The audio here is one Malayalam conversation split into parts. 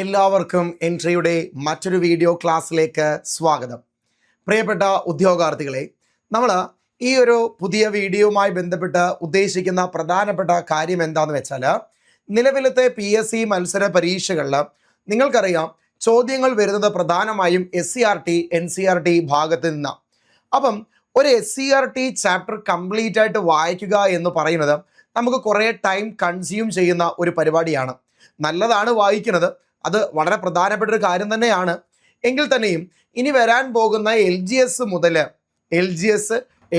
എല്ലാവർക്കും എൻട്രിയുടെ മറ്റൊരു വീഡിയോ ക്ലാസ്സിലേക്ക് സ്വാഗതം. പ്രിയപ്പെട്ട ഉദ്യോഗാർത്ഥികളെ, നമ്മൾ ഈ ഒരു പുതിയ വീഡിയോയുമായി ബന്ധപ്പെട്ട് ഉദ്ദേശിക്കുന്ന പ്രധാനപ്പെട്ട കാര്യം എന്താണെന്ന് വെച്ചാൽ, നിലവിലത്തെ PSC മത്സര പരീക്ഷകളിൽ നിങ്ങൾക്കറിയാം ചോദ്യങ്ങൾ വരുന്നത് പ്രധാനമായും SCRT NCERT ഭാഗത്ത് നിന്നാണ്. അപ്പം ഒരു SCRT ചാപ്റ്റർ കംപ്ലീറ്റ് ആയിട്ട് വായിക്കുക എന്ന് പറയുന്നത് നമുക്ക് കുറേ ടൈം കൺസ്യൂം ചെയ്യുന്ന ഒരു പരിപാടിയാണ്. നല്ലതാണ് വായിക്കുന്നത്, അത് വളരെ പ്രധാനപ്പെട്ട ഒരു കാര്യം തന്നെയാണ്. എങ്കിൽ തന്നെയും ഇനി വരാൻ പോകുന്ന LGS മുതൽ LGS,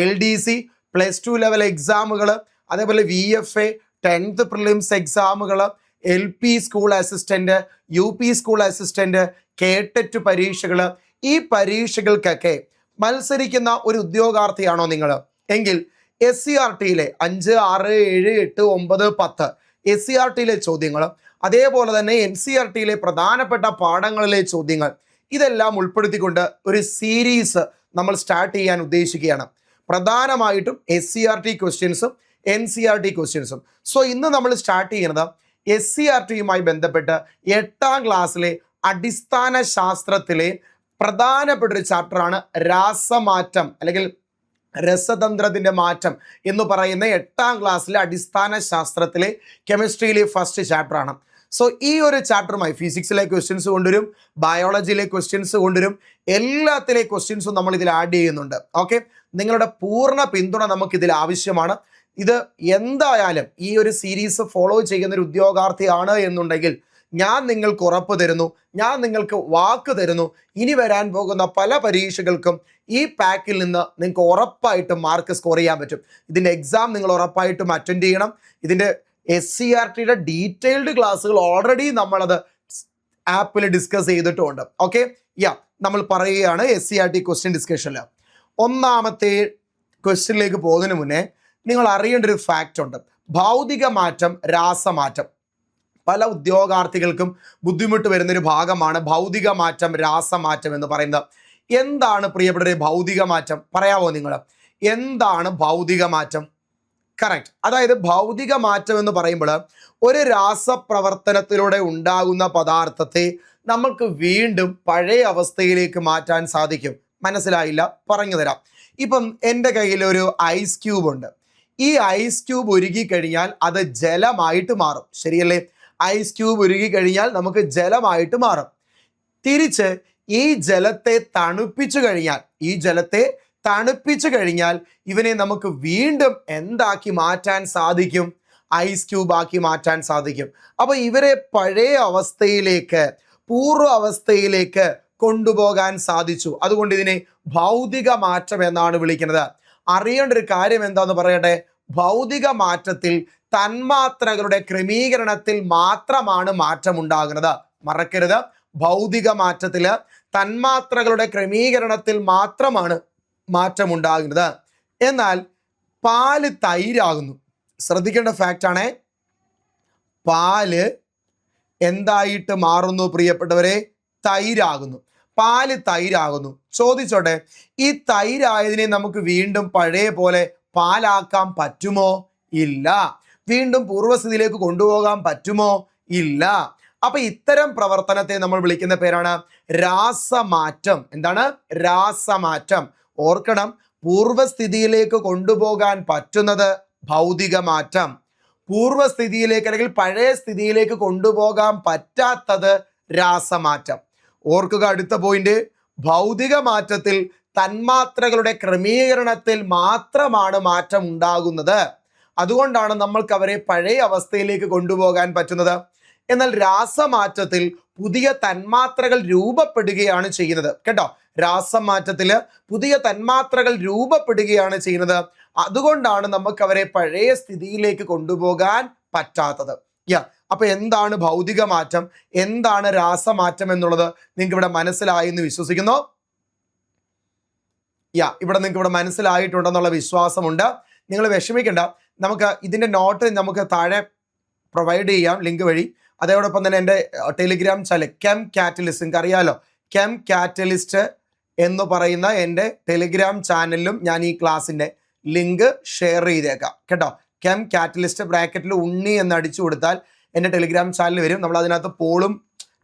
LDC, +2 ലെവൽ എക്സാമുകൾ, അതേപോലെ VFA, 10th പ്രിലിംസ് എക്സാമുകൾ, LP school assistant, UP school assistant, കേട്ടറ്റ് പരീക്ഷകൾ, ഈ പരീക്ഷകൾക്കൊക്കെ മത്സരിക്കുന്ന ഒരു ഉദ്യോഗാർത്ഥിയാണോ നിങ്ങൾ എങ്കിൽ SCRTയിലെ 5, 6, 7, 8, 9, 10 SCRTയിലെ ചോദ്യങ്ങൾ, അതേപോലെ തന്നെ NCERTയിലെ പ്രധാനപ്പെട്ട പാഠങ്ങളിലെ ചോദ്യങ്ങൾ, ഇതെല്ലാം ഉൾപ്പെടുത്തിക്കൊണ്ട് ഒരു സീരീസ് നമ്മൾ സ്റ്റാർട്ട് ചെയ്യാൻ ഉദ്ദേശിക്കുകയാണ്. പ്രധാനമായിട്ടും SCRT ക്വസ്റ്റ്യൻസും NCERT ക്വസ്റ്റ്യൻസും. സോ ഇന്ന് നമ്മൾ സ്റ്റാർട്ട് ചെയ്യുന്നത് SCRTയുമായി ബന്ധപ്പെട്ട് 8ാം ക്ലാസ്സിലെ അടിസ്ഥാന ശാസ്ത്രത്തിലെ പ്രധാനപ്പെട്ട ഒരു ചാപ്റ്ററാണ് രാസമാറ്റം അല്ലെങ്കിൽ രസതന്ത്രത്തിന്റെ മാറ്റം എന്ന് പറയുന്ന 8ാം ക്ലാസ്സിലെ അടിസ്ഥാന ശാസ്ത്രത്തിലെ കെമിസ്ട്രിയിലെ ഫസ്റ്റ് ചാപ്റ്ററാണ്. സോ ഈ ഒരു ചാപ്റ്ററുമായി ഫിസിക്സിലെ ക്വസ്റ്റ്യൻസ് കൊണ്ടുവരും, ബയോളജിയിലെ ക്വസ്റ്റ്യൻസ് കൊണ്ടുവരും, എല്ലാത്തിലെ ക്വസ്റ്റ്യൻസും നമ്മൾ ഇതിൽ ആഡ് ചെയ്യുന്നുണ്ട്. ഓക്കെ, നിങ്ങളുടെ പൂർണ്ണ പിന്തുണ നമുക്കിതിൽ ആവശ്യമാണ്. ഇത് എന്തായാലും ഈ ഒരു സീരീസ് ഫോളോ ചെയ്യുന്ന ഒരു ഉദ്യോഗാർത്ഥിയാണ് എന്നുണ്ടെങ്കിൽ ഞാൻ നിങ്ങൾക്ക് ഉറപ്പ് തരുന്നു, ഞാൻ നിങ്ങൾക്ക് വാക്ക് തരുന്നു, ഇനി വരാൻ പോകുന്ന പല പരീക്ഷകൾക്കും ഈ പാക്കിൽ നിന്ന് നിങ്ങൾക്ക് ഉറപ്പായിട്ടും മാർക്ക് സ്കോർ ചെയ്യാൻ പറ്റും. ഇതിൻ്റെ എക്സാം നിങ്ങൾ ഉറപ്പായിട്ടും അറ്റൻഡ് ചെയ്യണം. ഇതിൻ്റെ SCRTയുടെ ഡീറ്റെയിൽഡ് ക്ലാസ്സുകൾ ഓൾറെഡി നമ്മളത് ആപ്പിൽ ഡിസ്കസ് ചെയ്തിട്ടുമുണ്ട്. ഓക്കെ, നമ്മൾ പറയുകയാണ് SCRT ക്വസ്റ്റ്യൻ ഡിസ്കഷനിൽ. ഒന്നാമത്തെ ക്വസ്റ്റ്യനിലേക്ക് പോകുന്നതിന് മുന്നേ നിങ്ങൾ അറിയേണ്ട ഒരു ഫാക്റ്റ് ഉണ്ട്. ഭൗതിക മാറ്റം, രാസമാറ്റം. പല ഉദ്യോഗാർത്ഥികൾക്കും ബുദ്ധിമുട്ട് വരുന്നൊരു ഭാഗമാണ് ഭൗതിക മാറ്റം, രാസമാറ്റം എന്ന് പറയുന്നത്. എന്താണ് പ്രിയപ്പെട്ടവരെ ഭൗതിക മാറ്റം? പറയാമോ നിങ്ങൾ? എന്താണ് ഭൗതിക മാറ്റം? കറക്റ്റ്. അതായത് ഭൗതിക മാറ്റം എന്ന് പറയുമ്പോൾ ഒരു രാസപ്രവർത്തനത്തിലൂടെ ഉണ്ടാകുന്ന പദാർത്ഥത്തെ നമുക്ക് വീണ്ടും പഴയ അവസ്ഥയിലേക്ക് മാറ്റാൻ സാധിക്കും. മനസ്സിലായില്ല? പറഞ്ഞു തരാം. ഇപ്പം എൻ്റെ കയ്യിൽ ഒരു ഐസ് ക്യൂബ് ഉണ്ട്. ഈ ഐസ് ക്യൂബ് ഉരുകി കഴിഞ്ഞാൽ അത് ജലമായിട്ട് മാറും, ശരിയല്ലേ? ഐസ് ക്യൂബ് ഉരുകി കഴിഞ്ഞാൽ നമുക്ക് ജലമായിട്ട് മാറും. തിരിച്ച് ഈ ജലത്തെ തണുപ്പിച്ചു കഴിഞ്ഞാൽ ഇവനെ നമുക്ക് വീണ്ടും എന്താക്കി മാറ്റാൻ സാധിക്കും? ഐസ് ക്യൂബ് ആക്കി മാറ്റാൻ സാധിക്കും. അപ്പൊ ഇവരെ പഴയ അവസ്ഥയിലേക്ക്, പൂർവ്വ അവസ്ഥയിലേക്ക് കൊണ്ടുപോകാൻ സാധിച്ചു. അതുകൊണ്ട് ഇതിനെ ഭൗതിക മാറ്റം എന്നാണ് വിളിക്കുന്നത്. അറിയേണ്ട ഒരു കാര്യം എന്താന്ന് പറയട്ടെ. ഭൗതിക മാറ്റത്തിൽ തന്മാത്രകളുടെ ക്രമീകരണത്തിൽ മാത്രമാണ് മാറ്റം ഉണ്ടാകുന്നത്. മറക്കരുത്, ഭൗതിക മാറ്റത്തില് തന്മാത്രകളുടെ ക്രമീകരണത്തിൽ മാത്രമാണ് മാറ്റമുണ്ടാകുന്നത്. എന്നാൽ പാല് തൈരാകുന്നു. ശ്രദ്ധിക്കേണ്ട ഫാക്റ്റാണ്. പാല് എന്തായിട്ട് മാറുന്നു പ്രിയപ്പെട്ടവരെ? തൈരാകുന്നു. പാല് തൈരാകുന്നു. ചോദിച്ചോട്ടെ, ഈ തൈരായതിനെ നമുക്ക് വീണ്ടും പഴയ പോലെ പാലാക്കാൻ പറ്റുമോ? ഇല്ല. വീണ്ടും പൂർവ്വസ്ഥിതിയിലേക്ക് കൊണ്ടുപോകാൻ പറ്റുമോ? ഇല്ല. അപ്പൊ ഇത്തരം പ്രവർത്തനത്തെ നമ്മൾ വിളിക്കുന്ന പേരാണ് രാസമാറ്റം. എന്താണ്? രാസമാറ്റം. ഓർക്കണം, പൂർവ്വസ്ഥിതിയിലേക്ക് കൊണ്ടുപോകാൻ പറ്റുന്നത് ഭൗതിക മാറ്റം, പൂർവ്വസ്ഥിതിയിലേക്ക് അല്ലെങ്കിൽ പഴയ സ്ഥിതിയിലേക്ക് കൊണ്ടുപോകാൻ പറ്റാത്തത് രാസമാറ്റം. ഓർക്കുക അടുത്ത പോയിന്റ്, ഭൗതിക മാറ്റത്തിൽ തന്മാത്രകളുടെ ക്രമീകരണത്തിൽ മാത്രമാണ് മാറ്റം ഉണ്ടാകുന്നത്. അതുകൊണ്ടാണ് നമ്മൾക്ക് അവരെ പഴയ അവസ്ഥയിലേക്ക് കൊണ്ടുപോകാൻ പറ്റുന്നത്. എന്നാൽ രാസമാറ്റത്തിൽ പുതിയ തന്മാത്രകൾ രൂപപ്പെടുകയാണ് ചെയ്യുന്നത്. കേട്ടോ, രാസമാറ്റത്തിൽ പുതിയ തന്മാത്രകൾ രൂപപ്പെടുകയാണ് ചെയ്യുന്നത്. അതുകൊണ്ടാണ് നമുക്ക് അവരെ പഴയ സ്ഥിതിയിലേക്ക് കൊണ്ടുപോകാൻ പറ്റാത്തത്. അപ്പൊ എന്താണ് ഭൗതിക മാറ്റം, എന്താണ് രാസമാറ്റം എന്നുള്ളത് നിങ്ങൾക്ക് ഇവിടെ മനസ്സിലായി എന്ന് വിശ്വസിക്കുന്നു. ഇവിടെ നിങ്ങൾക്ക് ഇവിടെ മനസ്സിലായിട്ടുണ്ടെന്നുള്ള വിശ്വാസമുണ്ട്. നിങ്ങൾ വിഷമിക്കേണ്ട, നമുക്ക് ഇതിൻ്റെ നോട്ട് നമുക്ക് താഴെ പ്രൊവൈഡ് ചെയ്യാം ലിങ്ക് വഴി. അതോടൊപ്പം തന്നെ എൻ്റെ ടെലിഗ്രാം ചാനൽ കെം കാറ്റലിസ്റ്റ്, നിങ്ങൾക്ക് അറിയാലോ, കെം കാറ്റലിസ്റ്റ് എന്ന് പറയുന്ന എൻ്റെ ടെലിഗ്രാം ചാനലിലും ഞാൻ ഈ ക്ലാസ്സിൻ്റെ ലിങ്ക് ഷെയർ ചെയ്തേക്കാം കേട്ടോ. കെം കാറ്റലിസ്റ്റ് ബ്രാക്കറ്റിൽ ഉണ്ണി എന്ന് അടിച്ചു കൊടുത്താൽ എൻ്റെ ടെലിഗ്രാം ചാനൽ വരും. നമ്മൾ അതിനകത്ത് പോളും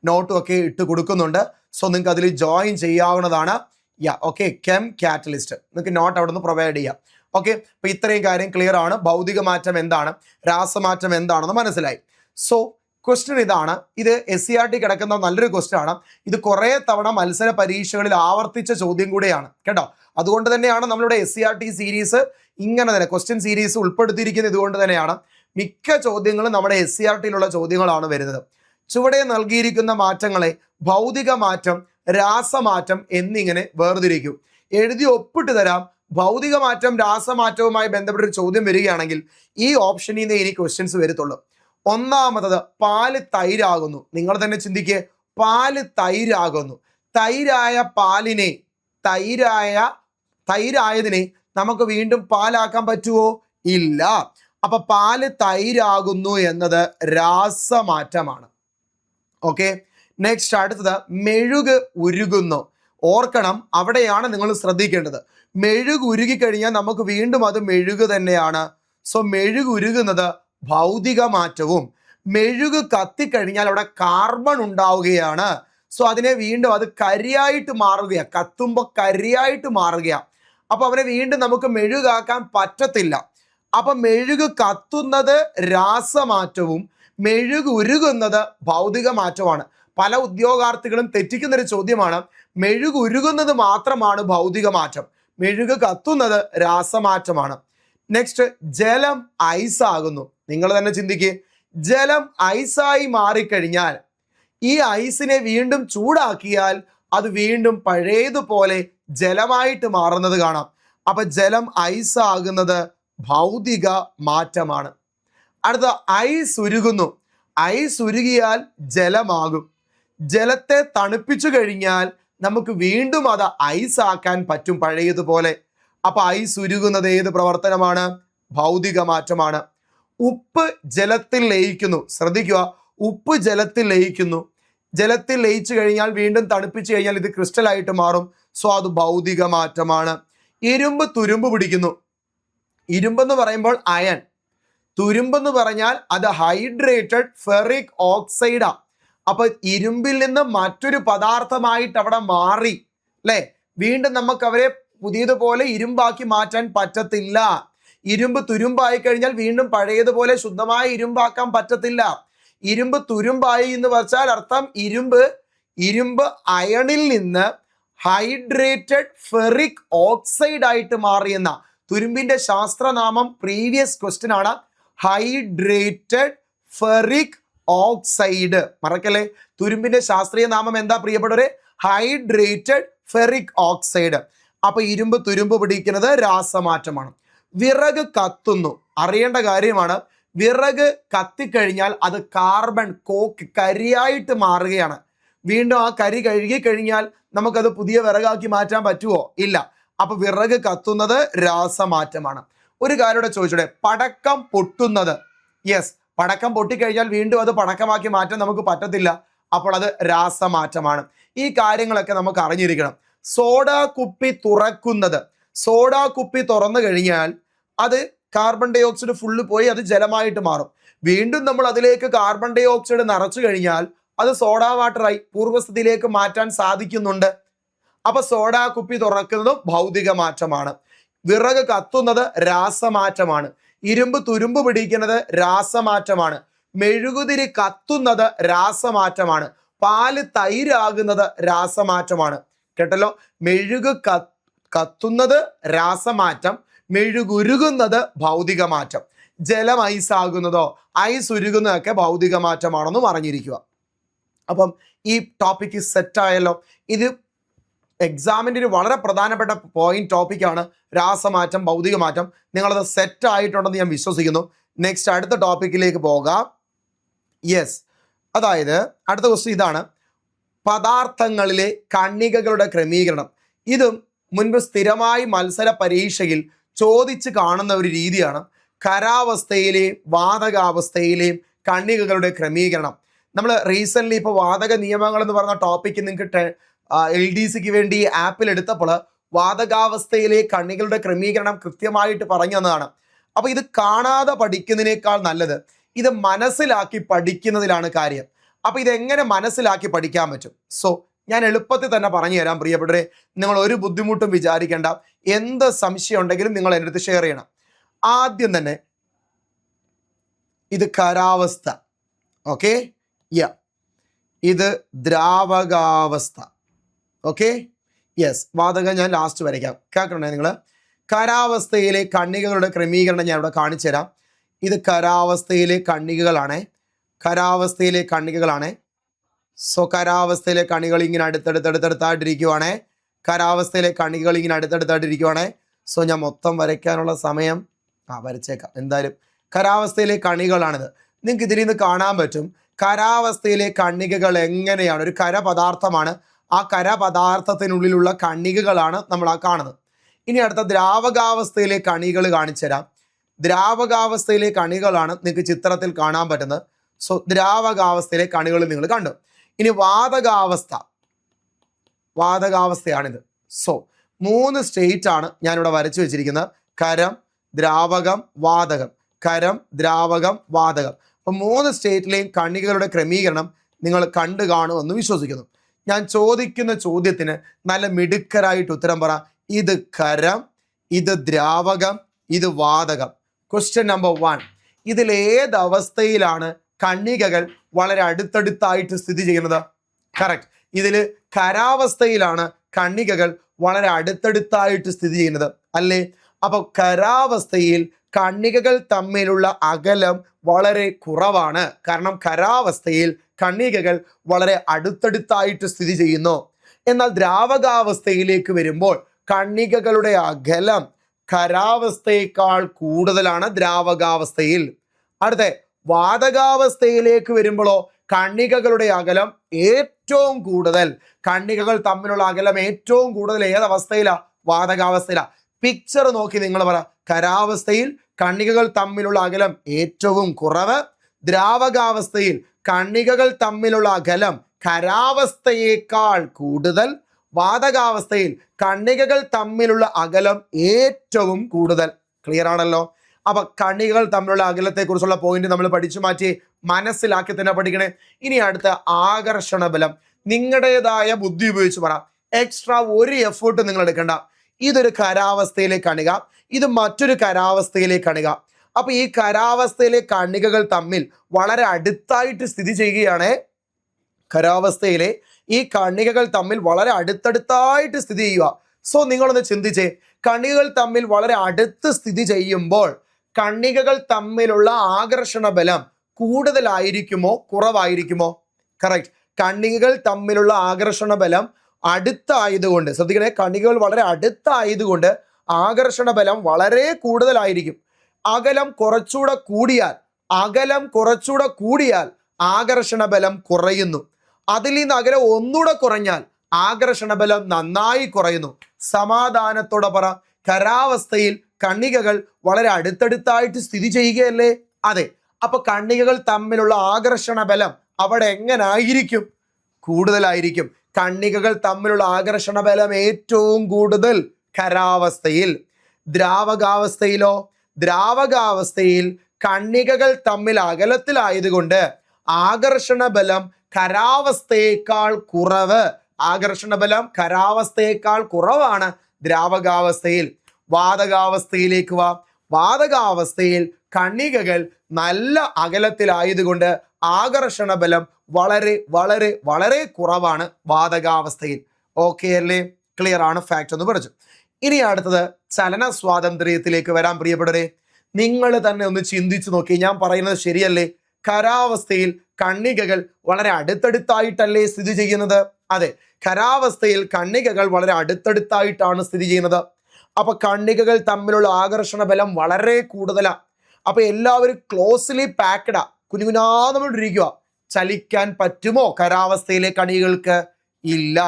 നോട്ടും ഒക്കെ ഇട്ട് കൊടുക്കുന്നുണ്ട്. സോ നിങ്ങൾക്ക് അതിൽ ജോയിൻ ചെയ്യാവുന്നതാണ്. ഓക്കെ, കെം കാറ്റലിസ്റ്റ് നിങ്ങൾക്ക് നോട്ട് അവിടെ നിന്ന് പ്രൊവൈഡ് ചെയ്യാം. ഓക്കെ, അപ്പോൾ ഇത്രയും കാര്യം ക്ലിയർ ആണ്. ഭൗതിക മാറ്റം എന്താണ്, രാസമാറ്റം എന്താണെന്ന് മനസ്സിലായി. സോ ക്വസ്റ്റ്യൻ ഇതാണ്. ഇത് SCERT കിടക്കുന്ന നല്ലൊരു ക്വസ്റ്റ്യൻ ആണ്. ഇത് കുറേ തവണ മത്സര പരീക്ഷകളിൽ ആവർത്തിച്ച ചോദ്യം കൂടെയാണ് കേട്ടോ. അതുകൊണ്ട് തന്നെയാണ് നമ്മളുടെ SCERT സീരീസ് ഇങ്ങനെ തന്നെ ക്വസ്റ്റ്യൻ സീരീസ് ഉൾപ്പെടുത്തിയിരിക്കുന്നത്. ഇതുകൊണ്ട് തന്നെയാണ് മിക്ക ചോദ്യങ്ങളും നമ്മുടെ SCERTയിലുള്ള ചോദ്യങ്ങളാണ് വരുന്നത്. ചുവടെ നൽകിയിരിക്കുന്ന മാറ്റങ്ങളെ ഭൗതിക മാറ്റം, രാസമാറ്റം എന്നിങ്ങനെ വേർതിരിക്കും. എഴുതി ഒപ്പിട്ട് തരാം. ഭൗതിക മാറ്റം രാസമാറ്റവുമായി ബന്ധപ്പെട്ട ഒരു ചോദ്യം വരികയാണെങ്കിൽ ഈ ഓപ്ഷനിൽ നിന്ന് ഇനി ക്വസ്റ്റ്യൻസ് വരത്തുള്ളൂ. ഒന്നാമത്തത് പാല് തൈരാകുന്നു. നിങ്ങൾ തന്നെ ചിന്തിക്കുക, പാല് തൈരാകുന്നു. തൈരായ പാലിനെ തൈരായതിനെ നമുക്ക് വീണ്ടും പാലാക്കാൻ പറ്റുമോ? ഇല്ല. അപ്പൊ പാല് തൈരാകുന്നു എന്നത് രാസമാറ്റമാണ്. ഓക്കെ, നെക്സ്റ്റ് അടുത്തത് മെഴുക് ഉരുകുന്നു. ഓർക്കണം, അവിടെയാണ് നിങ്ങൾ ശ്രദ്ധിക്കേണ്ടത്. മെഴുക് ഉരുകി കഴിഞ്ഞാൽ നമുക്ക് വീണ്ടും അത് മെഴുക് തന്നെയാണ്. സോ മെഴുക് ഉരുകുന്നത് ഭൗതിക മാറ്റവും, മെഴുക് കത്തിക്കഴിഞ്ഞാൽ അവിടെ കാർബൺ ഉണ്ടാവുകയാണ്. സോ അതിനെ വീണ്ടും അത് കരിയായിട്ട് മാറുകയാണ്, കത്തുമ്പോൾ കരിയായിട്ട് മാറുകയാണ്. അപ്പൊ അവനെ വീണ്ടും നമുക്ക് മെഴുകാക്കാൻ പറ്റത്തില്ല. അപ്പൊ മെഴുക് കത്തുന്നത് രാസമാറ്റവും മെഴുക് ഉരുകുന്നത് ഭൗതിക മാറ്റമാണ്. പല ഉദ്യോഗാർത്ഥികളും തെറ്റിക്കുന്നൊരു ചോദ്യമാണ്. മെഴുക് ഉരുകുന്നത് മാത്രമാണ് ഭൗതിക മാറ്റം, മെഴുക് കത്തുന്നത് രാസമാറ്റമാണ്. നെക്സ്റ്റ്, ജലം ഐസാകുന്നു. നിങ്ങൾ തന്നെ ചിന്തിക്കുക, ജലം ഐസായി മാറിക്കഴിഞ്ഞാൽ ഈ ഐസിനെ വീണ്ടും ചൂടാക്കിയാൽ അത് വീണ്ടും പഴയതുപോലെ ജലമായിട്ട് മാറുന്നത് കാണാം. അപ്പൊ ജലം ഐസാകുന്നത് ഭൗതിക മാറ്റമാണ്. അടുത്ത, ഐസ് ഉരുകുന്നു. ഐസ് ഉരുകിയാൽ ജലമാകും. ജലത്തെ തണുപ്പിച്ചു കഴിഞ്ഞാൽ നമുക്ക് വീണ്ടും അത് ഐസ് ആക്കാൻ പറ്റും പഴയതുപോലെ. അപ്പൊ ഐസ് ഉരുകുന്നത് ഏത് പ്രവർത്തനമാണ്? ഭൗതിക മാറ്റമാണ്. ഉപ്പ് ജലത്തിൽ ലയിക്കുന്നു. ശ്രദ്ധിക്കുക, ഉപ്പ് ജലത്തിൽ ലയിക്കുന്നു. ജലത്തിൽ ലയിച്ചു കഴിഞ്ഞാൽ വീണ്ടും തണുപ്പിച്ചു കഴിഞ്ഞാൽ ഇത് ക്രിസ്റ്റലായിട്ട് മാറും. സോ അത് ഭൗതിക മാറ്റമാണ്. ഇരുമ്പ് തുരുമ്പ് പിടിക്കുന്നു. ഇരുമ്പെന്ന് പറയുമ്പോൾ അയൺ, തുരുമ്പെന്ന് പറഞ്ഞാൽ അത് ഹൈഡ്രേറ്റഡ് ഫെറിക് ഓക്സൈഡാ. അപ്പൊ ഇരുമ്പിൽ നിന്ന് മറ്റൊരു പദാർത്ഥമായിട്ട് അവിടെ മാറി അല്ലെ. വീണ്ടും നമുക്ക് അവരെ പുതിയതുപോലെ ഇരുമ്പാക്കി മാറ്റാൻ പറ്റത്തില്ല. ഇരുമ്പ് തുരുമ്പായി കഴിഞ്ഞാൽ വീണ്ടും പഴയതുപോലെ ശുദ്ധമായ ഇരുമ്പാക്കാൻ പറ്റത്തില്ല. ഇരുമ്പ് തുരുമ്പായി എന്ന് വെച്ചാൽ അർത്ഥം ഇരുമ്പ് അയണിൽ നിന്ന് ഹൈഡ്രേറ്റഡ് ഫെറിക് ഓക്സൈഡ് ആയിട്ട് മാറിയെന്ന. തുരുമ്പിന്റെ ശാസ്ത്രനാമം പ്രീവിയസ് ക്വസ്റ്റ്യൻ ആണ്, ഹൈഡ്രേറ്റഡ് ഫെറിക് ഓക്സൈഡ്. മറക്കല്ലേ, തുരുമ്പിന്റെ ശാസ്ത്രീയ നാമം എന്താ പ്രിയപ്പെട്ടവരെ? Hydrated ferric oxide. അപ്പൊ ഇരുമ്പ് തുരുമ്പ് പിടിക്കുന്നത് രാസമാറ്റമാണ്. വിറക് കത്തുന്നു. അറിയേണ്ട കാര്യമാണ്, വിറക് കത്തിക്കഴിഞ്ഞാൽ അത് കാർബൺ കരിയായിട്ട് മാറുകയാണ്. വീണ്ടും ആ കരി കഴുകി കഴിഞ്ഞാൽ നമുക്കത് പുതിയ വിറകാക്കി മാറ്റാൻ പറ്റുമോ? ഇല്ല. അപ്പൊ വിറക് കത്തുന്നത് രാസമാറ്റമാണ്. ഒരു കാര്യം കൂടെ ചോദിച്ചൂടെ, പടക്കം പൊട്ടുന്നത്. യെസ്, പടക്കം പൊട്ടിക്കഴിഞ്ഞാൽ വീണ്ടും അത് പടക്കമാക്കി മാറ്റാൻ നമുക്ക് പറ്റത്തില്ല. അപ്പോൾ അത് രാസമാറ്റമാണ്. ഈ കാര്യങ്ങളൊക്കെ നമുക്ക് അറിഞ്ഞിരിക്കണം. സോഡാ കുപ്പി തുറക്കുന്നത്. സോഡാ കുപ്പി തുറന്നു കഴിഞ്ഞാൽ അത് കാർബൺ ഡൈ ഓക്സൈഡ് ഫുള്ള് പോയി അത് ജലമായിട്ട് മാറും. വീണ്ടും നമ്മൾ അതിലേക്ക് കാർബൺ ഡൈ ഓക്സൈഡ് നിറച്ചു കഴിഞ്ഞാൽ അത് സോഡാ വാട്ടറായി പൂർവ്വസ്ഥിതിയിലേക്ക് മാറ്റാൻ സാധിക്കുന്നുണ്ട്. അപ്പൊ സോഡാ കുപ്പി തുറക്കുന്നതും ഭൗതിക മാറ്റമാണ്. വിറക് കത്തുന്നത് രാസമാറ്റമാണ്. ഇരുമ്പ് തുരുമ്പ് പിടിക്കുന്നത് രാസമാറ്റമാണ്. മെഴുകുതിരി കത്തുന്നത് രാസമാറ്റമാണ്. പാല് തൈരാകുന്നത് രാസമാറ്റമാണ്. കേട്ടല്ലോ, മെഴുക് കത്തുന്നത് രാസമാറ്റം, മെഴുകുരുകുന്നത് ഭൗതിക മാറ്റം. ജലം ഐസ് ആകുന്നതോ ഐസ് ഉരുകുന്നതൊക്കെ ഭൗതിക മാറ്റമാണെന്നും അറിഞ്ഞിരിക്കുക. അപ്പം ഈ ടോപ്പിക്ക് സെറ്റായല്ലോ. ഇത് എക്സാമിൻ്റെ ഒരു വളരെ പ്രധാനപ്പെട്ട ടോപ്പിക്കാണ് രാസമാറ്റം, ഭൗതിക മാറ്റം. നിങ്ങളത് സെറ്റ് ആയിട്ടുണ്ടെന്ന് ഞാൻ വിശ്വസിക്കുന്നു. നെക്സ്റ്റ് അടുത്ത ടോപ്പിക്കിലേക്ക് പോകാം. യെസ്, അതായത് അടുത്ത ക്വസ്റ്റ്യൻ ഇതാണ്, പദാർത്ഥങ്ങളിലെ കണികകളുടെ ക്രമീകരണം. ഇതും മുൻപ് സ്ഥിരമായി മത്സര പരീക്ഷയിൽ ചോദിച്ച് കാണുന്ന ഒരു രീതിയാണ്. ഖരാവസ്ഥയിലെയും വാതകാവസ്ഥയിലെയും കണികകളുടെ ക്രമീകരണം. നമ്മൾ റീസെൻ്റ്ലി ഇപ്പോൾ വാതക നിയമങ്ങൾ എന്ന് പറഞ്ഞ ടോപ്പിക്ക് നിങ്ങൾക്ക് LDCക്ക് വേണ്ടി ആപ്പിൽ എടുത്തപ്പോൾ വാതകാവസ്ഥയിലെ കണികളുടെ ക്രമീകരണം കൃത്യമായിട്ട് പറഞ്ഞു തന്നതാണ്. അപ്പോൾ ഇത് കാണാതെ പഠിക്കുന്നതിനേക്കാൾ നല്ലത് ഇത് മനസ്സിലാക്കി പഠിക്കുന്നതിലാണ് കാര്യം. അപ്പോൾ ഇതെങ്ങനെ മനസ്സിലാക്കി പഠിക്കാൻ പറ്റും? സോ ഞാൻ എളുപ്പത്തിൽ തന്നെ പറഞ്ഞു തരാം പ്രിയപ്പെട്ടവരെ. നിങ്ങൾ ഒരു ബുദ്ധിമുട്ടും വിചാരിക്കേണ്ട. എന്ത് സംശയം ഉണ്ടെങ്കിലും നിങ്ങൾ എൻ്റെ അടുത്ത് ഷെയർ ചെയ്യണം. ആദ്യം തന്നെ ഇത് ഖരാവസ്ഥ, ഓക്കെ, ഇത് ദ്രാവകാവസ്ഥ, ഓക്കെ, യെസ്. വാതകം ഞാൻ ലാസ്റ്റ് വരയ്ക്കാം, കേൾക്കണേ നിങ്ങൾ. ഖരാവസ്ഥയിലെ കണികകളുടെ ക്രമീകരണം ഞാൻ ഇവിടെ കാണിച്ചു തരാം. ഇത് ഖരാവസ്ഥയിലെ കണികകളാണ്, ഖരാവസ്ഥയിലെ കണികകളാണ്. സോ ഖരാവസ്ഥയിലെ കണികൾ ഇങ്ങനെ അടുത്തടുത്തടുത്തടുത്തായിട്ടിരിക്കുവാണേ. ഖരാവസ്ഥയിലെ കണികൾ ഇങ്ങനെ അടുത്തടുത്തായിട്ടിരിക്കുവാണേ. സോ ഞാൻ മൊത്തം വരയ്ക്കാനുള്ള സമയം വരച്ചേക്കാം എന്തായാലും. ഖരാവസ്ഥയിലെ കണികളാണിത്. നിങ്ങൾക്ക് ഇതിൽ നിന്ന് കാണാൻ പറ്റും ഖരാവസ്ഥയിലെ കണികകൾ എങ്ങനെയാണ്. ഒരു ഖരപദാർത്ഥമാണ്, ആ ഖരപദാർത്ഥത്തിനുള്ളിലുള്ള കണികകളാണ് നമ്മൾ ആ കാണുന്നത്. ഇനി അടുത്ത ദ്രാവകാവസ്ഥയിലെ കണികൾ കാണിച്ചു തരാം. ദ്രാവകാവസ്ഥയിലെ കണികളാണ് നിങ്ങൾക്ക് ചിത്രത്തിൽ കാണാൻ പറ്റുന്നത്. സോ ദ്രാവകാവസ്ഥയിലെ കണികൾ നിങ്ങൾ കണ്ടു. ഇനി വാതകാവസ്ഥയാണിത്. സോ 3 സ്റ്റേറ്റ് ആണ് ഞാനിവിടെ വരച്ചു വെച്ചിരിക്കുന്നത്: ഖരം, ദ്രാവകം, വാതകം. ഖരം, ദ്രാവകം, വാതകം. അപ്പം 3 സ്റ്റേറ്റിലെയും കണികകളുടെ ക്രമീകരണം നിങ്ങൾ കണ്ടു കാണുമെന്ന് വിശ്വസിക്കുന്നു. ഞാൻ ചോദിക്കുന്ന ചോദ്യത്തിന് നല്ല മിടുക്കരായിട്ട് ഉത്തരം പറ. ഇത് ഖരം, ഇത് ദ്രാവകം, ഇത് വാതകം. ക്വസ്റ്റ്യൻ നമ്പർ 1, ഇതിലേതവസ്ഥയിലാണ് കണികകൾ വളരെ അടുത്തടുത്തായിട്ട് സ്ഥിതി ചെയ്യുന്നത്? കറക്റ്റ്, ഇതിൽ ഖരാവസ്ഥയിലാണ് കണികകൾ വളരെ അടുത്തടുത്തായിട്ട് സ്ഥിതി ചെയ്യുന്നത് അല്ലേ? അപ്പോൾ ഖരാവസ്ഥയിൽ കണികകൾ തമ്മിലുള്ള അകലം വളരെ കുറവാണ്. കാരണം ഖരാവസ്ഥയിൽ കണികകൾ വളരെ അടുത്തടുത്തായിട്ട് സ്ഥിതി ചെയ്യുന്നു. എന്നാൽ ദ്രാവകാവസ്ഥയിലേക്ക് വരുമ്പോൾ കണികകളുടെ അകലം ഖരാവസ്ഥയേക്കാൾ കൂടുതലാണ് ദ്രാവകാവസ്ഥയിൽ. അടുത്ത വാതകാവസ്ഥയിലേക്ക് വരുമ്പോഴോ കണികകളുടെ അകലം ഏറ്റവും കൂടുതൽ. കണികകൾ തമ്മിലുള്ള അകലം ഏറ്റവും കൂടുതൽ ഏതവസ്ഥയിലാ? വാതകാവസ്ഥയിലാ. പിക്ചർ നോക്കി നിങ്ങൾ പറ. ഖരാവസ്ഥയിൽ കണികകൾ തമ്മിലുള്ള അകലം ഏറ്റവും കുറവ്, ദ്രാവകാവസ്ഥയിൽ കണികകൾ തമ്മിലുള്ള അകലം ഖരാവസ്ഥയേക്കാൾ കൂടുതൽ, വാതകാവസ്ഥയിൽ കണികകൾ തമ്മിലുള്ള അകലം ഏറ്റവും കൂടുതൽ. ക്ലിയർ ആണല്ലോ? അപ്പൊ കണികകൾ തമ്മിലുള്ള അകലത്തെക്കുറിച്ചുള്ള പോയിന്റ് നമ്മൾ പഠിച്ചു മാറ്റി, മനസ്സിലാക്കി തന്നെ പഠിക്കണേ. ഇനി അടുത്ത ആകർഷണ ബലം. നിങ്ങളുടേതായ ബുദ്ധി ഉപയോഗിച്ച് പറ. എക്സ്ട്രാ ഒരു എഫേർട്ട് നിങ്ങൾ എടുക്കണ്ട. ഇതൊരു ഖരാവസ്ഥയിലെ കണിക, ഇത് മറ്റൊരു ഖരാവസ്ഥയിലെ കണിക. അപ്പൊ ഈ ഖരാവസ്ഥയിലെ കണികകൾ തമ്മിൽ വളരെ അടുത്തായിട്ട് സ്ഥിതി ചെയ്യുകയാണ്. ഖരാവസ്ഥയിലെ ഈ കണികകൾ തമ്മിൽ വളരെ അടുത്തടുത്തായിട്ട് സ്ഥിതി ചെയ്യുക. സോ നിങ്ങളൊന്ന് ചിന്തിച്ചേ, കണികകൾ തമ്മിൽ വളരെ അടുത്ത് സ്ഥിതി ചെയ്യുമ്പോൾ കണികകൾ തമ്മിലുള്ള ആകർഷണ ബലം കൂടുതലായിരിക്കുമോ കുറവായിരിക്കുമോ? കറക്റ്റ്. കണികകൾ തമ്മിലുള്ള ആകർഷണ ബലം അടുത്തായതുകൊണ്ട്, ശ്രദ്ധിക്കണേ, കണികകൾ വളരെ അടുത്തായതുകൊണ്ട് ആകർഷണ ബലം വളരെ കൂടുതലായിരിക്കും. അകലം കുറച്ചുകൂടെ കൂടിയാൽ ആകർഷണ ബലം കുറയുന്നു. അതിൽ നിന്ന് അകലം ഒന്നുകൂടെ കുറഞ്ഞാൽ ആകർഷണ ബലം നന്നായി കുറയുന്നു. സമാധാനത്തോടെ പറ. ഖരാവസ്ഥയിൽ കണികകൾ വളരെ അടുത്തടുത്തായിട്ട് സ്ഥിതി ചെയ്യുകയല്ലേ? അതെ. അപ്പൊ കണികകൾ തമ്മിലുള്ള ആകർഷണ ബലം അവിടെ എങ്ങനായിരിക്കും? കൂടുതലായിരിക്കും. കണികകൾ തമ്മിലുള്ള ആകർഷണ ബലം ഏറ്റവും കൂടുതൽ ഖരാവസ്ഥയിൽ. ദ്രാവകാവസ്ഥയിലോ? ദ്രാവകാവസ്ഥയിൽ കണികകൾ തമ്മിൽ അകലത്തിലായതുകൊണ്ട് ആകർഷണ ബലം ഖരാവസ്ഥയേക്കാൾ കുറവ്. ആകർഷണ ബലം ഖരാവസ്ഥയേക്കാൾ കുറവാണ് ദ്രാവകാവസ്ഥയിൽ. വാതകാവസ്ഥയിലേക്ക് വാ. വാതകാവസ്ഥയിൽ കണികകൾ നല്ല അകലത്തിലായതുകൊണ്ട് ആകർഷണ ബലം വളരെ വളരെ വളരെ കുറവാണ് വാതകാവസ്ഥയിൽ. ഓക്കെ അല്ലേ? ക്ലിയർ ആണ്? ഫാക്ട് ഒന്ന് പഠിച്ചു. ഇനി അടുത്തത് ചലന സ്വാതന്ത്ര്യത്തിലേക്ക് വരാൻ പ്രിയപ്പെട്ടവരെ. നിങ്ങൾ തന്നെ ഒന്ന് ചിന്തിച്ചു നോക്കി, ഞാൻ പറയുന്നത് ശരിയല്ലേ? ഖരാവസ്ഥയിൽ കണികകൾ വളരെ അടുത്തടുത്തായിട്ടല്ലേ സ്ഥിതി ചെയ്യുന്നത്? അതെ, ഖരാവസ്ഥയിൽ കണികകൾ വളരെ അടുത്തടുത്തായിട്ടാണ് സ്ഥിതി ചെയ്യുന്നത്. അപ്പൊ കണികകൾ തമ്മിലുള്ള ആകർഷണ ബലം വളരെ കൂടുതലാണ്. അപ്പൊ എല്ലാവരും ക്ലോസ്ലി പാക്ക്ഡാ, കുഞ്ഞുകുഞ്ഞാന്നിരിക്കുക. ചലിക്കാൻ പറ്റുമോ ഖരാവസ്ഥയിലെ കണികൾക്ക്? ഇല്ല.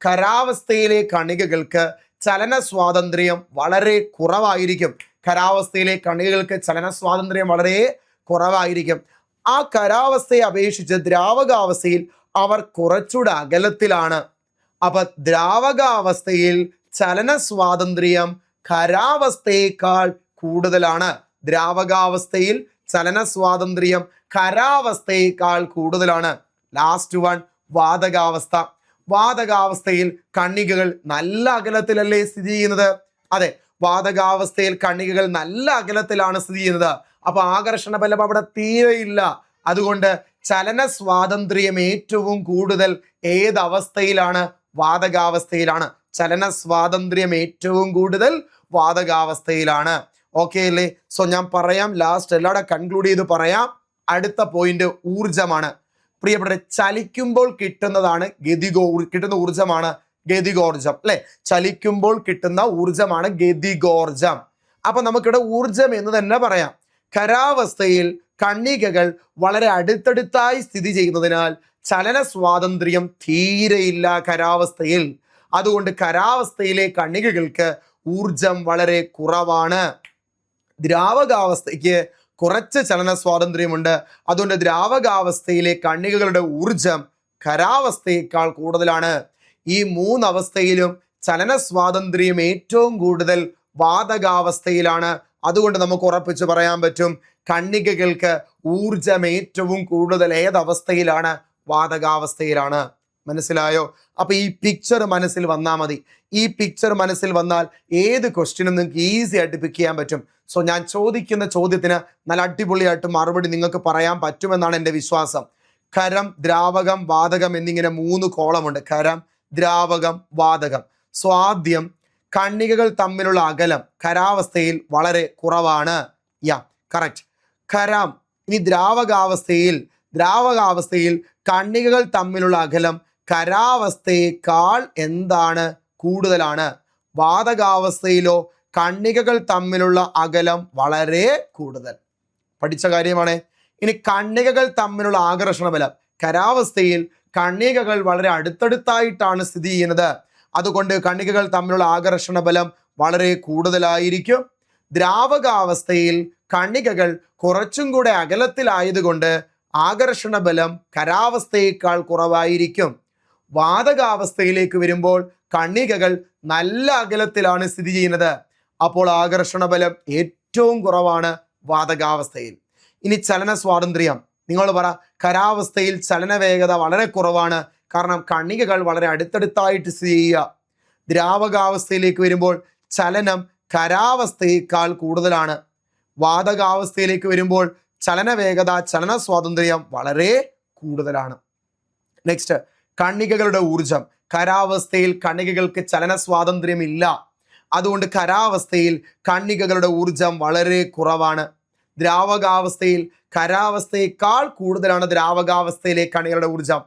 ഖരാവസ്ഥയിലെ കണികകൾക്ക് ചലന സ്വാതന്ത്ര്യം വളരെ കുറവായിരിക്കും. ഖരാവസ്ഥയിലെ കണികകൾക്ക് ചലന സ്വാതന്ത്ര്യം വളരെ കുറവായിരിക്കും. ആ ഖരാവസ്ഥയെ അപേക്ഷിച്ച് ദ്രാവകാവസ്ഥയിൽ അവർ കുറച്ചുകൂടെ അകലത്തിലാണ്. അപ്പൊ ദ്രാവകാവസ്ഥയിൽ ചലന സ്വാതന്ത്ര്യം ഖരാവസ്ഥയേക്കാൾ കൂടുതലാണ്. ദ്രാവകാവസ്ഥയിൽ ചലന സ്വാതന്ത്ര്യം ഖരാവസ്ഥയേക്കാൾ കൂടുതലാണ്. Last one വാതകാവസ്ഥ. വാതകാവസ്ഥയിൽ കണികകൾ നല്ല അകലത്തിലല്ലേ സ്ഥിതി ചെയ്യുന്നത്? അതെ, വാതകാവസ്ഥയിൽ കണികകൾ നല്ല അകലത്തിലാണ് സ്ഥിതി ചെയ്യുന്നത്. അപ്പൊ ആകർഷണ ബലം അവിടെ തീരെയില്ല. അതുകൊണ്ട് ചലന സ്വാതന്ത്ര്യം ഏറ്റവും കൂടുതൽ ഏതവസ്ഥയിലാണ്? വാതകാവസ്ഥയിലാണ്. ചലന സ്വാതന്ത്ര്യം ഏറ്റവും കൂടുതൽ വാതകാവസ്ഥയിലാണ്. ഓക്കെ അല്ലേ? സോ ഞാൻ പറയാം, ലാസ്റ്റ് എല്ലാവരും കൺക്ലൂഡ് ചെയ്ത് പറയാം. അടുത്ത പോയിന്റ് ഊർജമാണ്. പ്രിയപ്പെട്ടവരെ, ചലിക്കുമ്പോൾ കിട്ടുന്നതാണ് കിട്ടുന്ന ഊർജമാണ് ഗതികോർജം അല്ലെ? ചലിക്കുമ്പോൾ കിട്ടുന്ന ഊർജമാണ് ഗതികോർജം. അപ്പൊ നമുക്കിവിടെ ഊർജം എന്ന് തന്നെ പറയാം. ഖരാവസ്ഥയിൽ കണികകൾ വളരെ അടുത്തടുത്തായി സ്ഥിതി ചെയ്യുന്നതിനാൽ ചലന സ്വാതന്ത്ര്യം തീരെയില്ല ഖരാവസ്ഥയിൽ. അതുകൊണ്ട് ഖരാവസ്ഥയിലെ കണികകൾക്ക് ഊർജം വളരെ കുറവാണ്. ദ്രാവകാവസ്ഥയ്ക്ക് കുറച്ച് ചലന സ്വാതന്ത്ര്യമുണ്ട്. അതുകൊണ്ട് ദ്രാവകാവസ്ഥയിലെ കണികകളുടെ ഊർജം ഖരാവസ്ഥയേക്കാൾ കൂടുതലാണ്. ഈ മൂന്നവസ്ഥയിലും ചലന സ്വാതന്ത്ര്യം ഏറ്റവും കൂടുതൽ വാതകാവസ്ഥയിലാണ്. അതുകൊണ്ട് നമുക്ക് ഉറപ്പിച്ച് പറയാൻ പറ്റും, കണികകൾക്ക് ഊർജം ഏറ്റവും കൂടുതൽ ഏതവസ്ഥയിലാണ്? വാതകാവസ്ഥയിലാണ്. മനസ്സിലായോ? അപ്പൊ ഈ പിക്ചർ മനസ്സിൽ വന്നാൽ മതി. ഈ പിക്ചർ മനസ്സിൽ വന്നാൽ ഏത് ക്വസ്റ്റ്യനും നിങ്ങൾക്ക് ഈസി ആയിട്ട് പിക്ക് ചെയ്യാൻ പറ്റും. സോ ഞാൻ ചോദിക്കുന്ന ചോദ്യത്തിന് നല്ല അടിപൊളിയായിട്ട് മറുപടി നിങ്ങൾക്ക് പറയാൻ പറ്റുമെന്നാണ് എൻ്റെ വിശ്വാസം. ഖരം, ദ്രാവകം, വാതകം എന്നിങ്ങനെ 3 കോളമുണ്ട്. ഖരം, ദ്രാവകം, വാതകം. സോ ആദ്യം കണികകൾ തമ്മിലുള്ള അകലം ഖരാവസ്ഥയിൽ വളരെ കുറവാണ്. കറക്റ്റ്. ഖരം. ഇനി ദ്രാവകാവസ്ഥയിൽ കണികകൾ തമ്മിലുള്ള അകലം ഖരാവസ്ഥയേക്കാൾ എന്താണ്? കൂടുതലാണ്. വാതകാവസ്ഥയിലോ കണികകൾ തമ്മിലുള്ള അകലം വളരെ കൂടുതൽ. പഠിച്ച കാര്യമാണ്. ഇനി കണികകൾ തമ്മിലുള്ള ആകർഷണ ബലം. ഖരാവസ്ഥയിൽ കണികകൾ വളരെ അടുത്തടുത്തായിട്ടാണ് സ്ഥിതി ചെയ്യുന്നത്. അതുകൊണ്ട് കണികകൾ തമ്മിലുള്ള ആകർഷണ ബലം വളരെ കൂടുതലായിരിക്കും. ദ്രാവകാവസ്ഥയിൽ കണികകൾ കുറച്ചും കൂടെ അകലത്തിലായതുകൊണ്ട് ആകർഷണ ബലം ഖരാവസ്ഥയേക്കാൾ കുറവായിരിക്കും. വാതകാവസ്ഥയിലേക്ക് വരുമ്പോൾ കണികകൾ നല്ല അകലത്തിലാണ് സ്ഥിതി ചെയ്യുന്നത്. അപ്പോൾ ആകർഷണ ബലം ഏറ്റവും കുറവാണ് വാതകാവസ്ഥയിൽ. ഇനി ചലന സ്വാതന്ത്ര്യം. നിങ്ങൾ പറ, ഖരാവസ്ഥയിൽ ചലന വേഗത വളരെ കുറവാണ്. കാരണം കണികകൾ വളരെ അടുത്തടുത്തായിട്ട് സ്ഥിതി ചെയ്യുക. ദ്രാവകാവസ്ഥയിലേക്ക് വരുമ്പോൾ ചലനം ഖരാവസ്ഥയേക്കാൾ കൂടുതലാണ്. വാതകാവസ്ഥയിലേക്ക് വരുമ്പോൾ ചലന വേഗത, ചലന സ്വാതന്ത്ര്യം വളരെ കൂടുതലാണ്. നെക്സ്റ്റ്, കണികകളുടെ ഊർജം. ഖരാവസ്ഥയിൽ കണികകൾക്ക് ചലന സ്വാതന്ത്ര്യം ഇല്ല. അതുകൊണ്ട് ഖരാവസ്ഥയിൽ കണികകളുടെ ഊർജം വളരെ കുറവാണ്. ദ്രാവകാവസ്ഥയിൽ ഖരാവസ്ഥയേക്കാൾ കൂടുതലാണ് ദ്രാവകാവസ്ഥയിലെ കണികകളുടെ ഊർജം.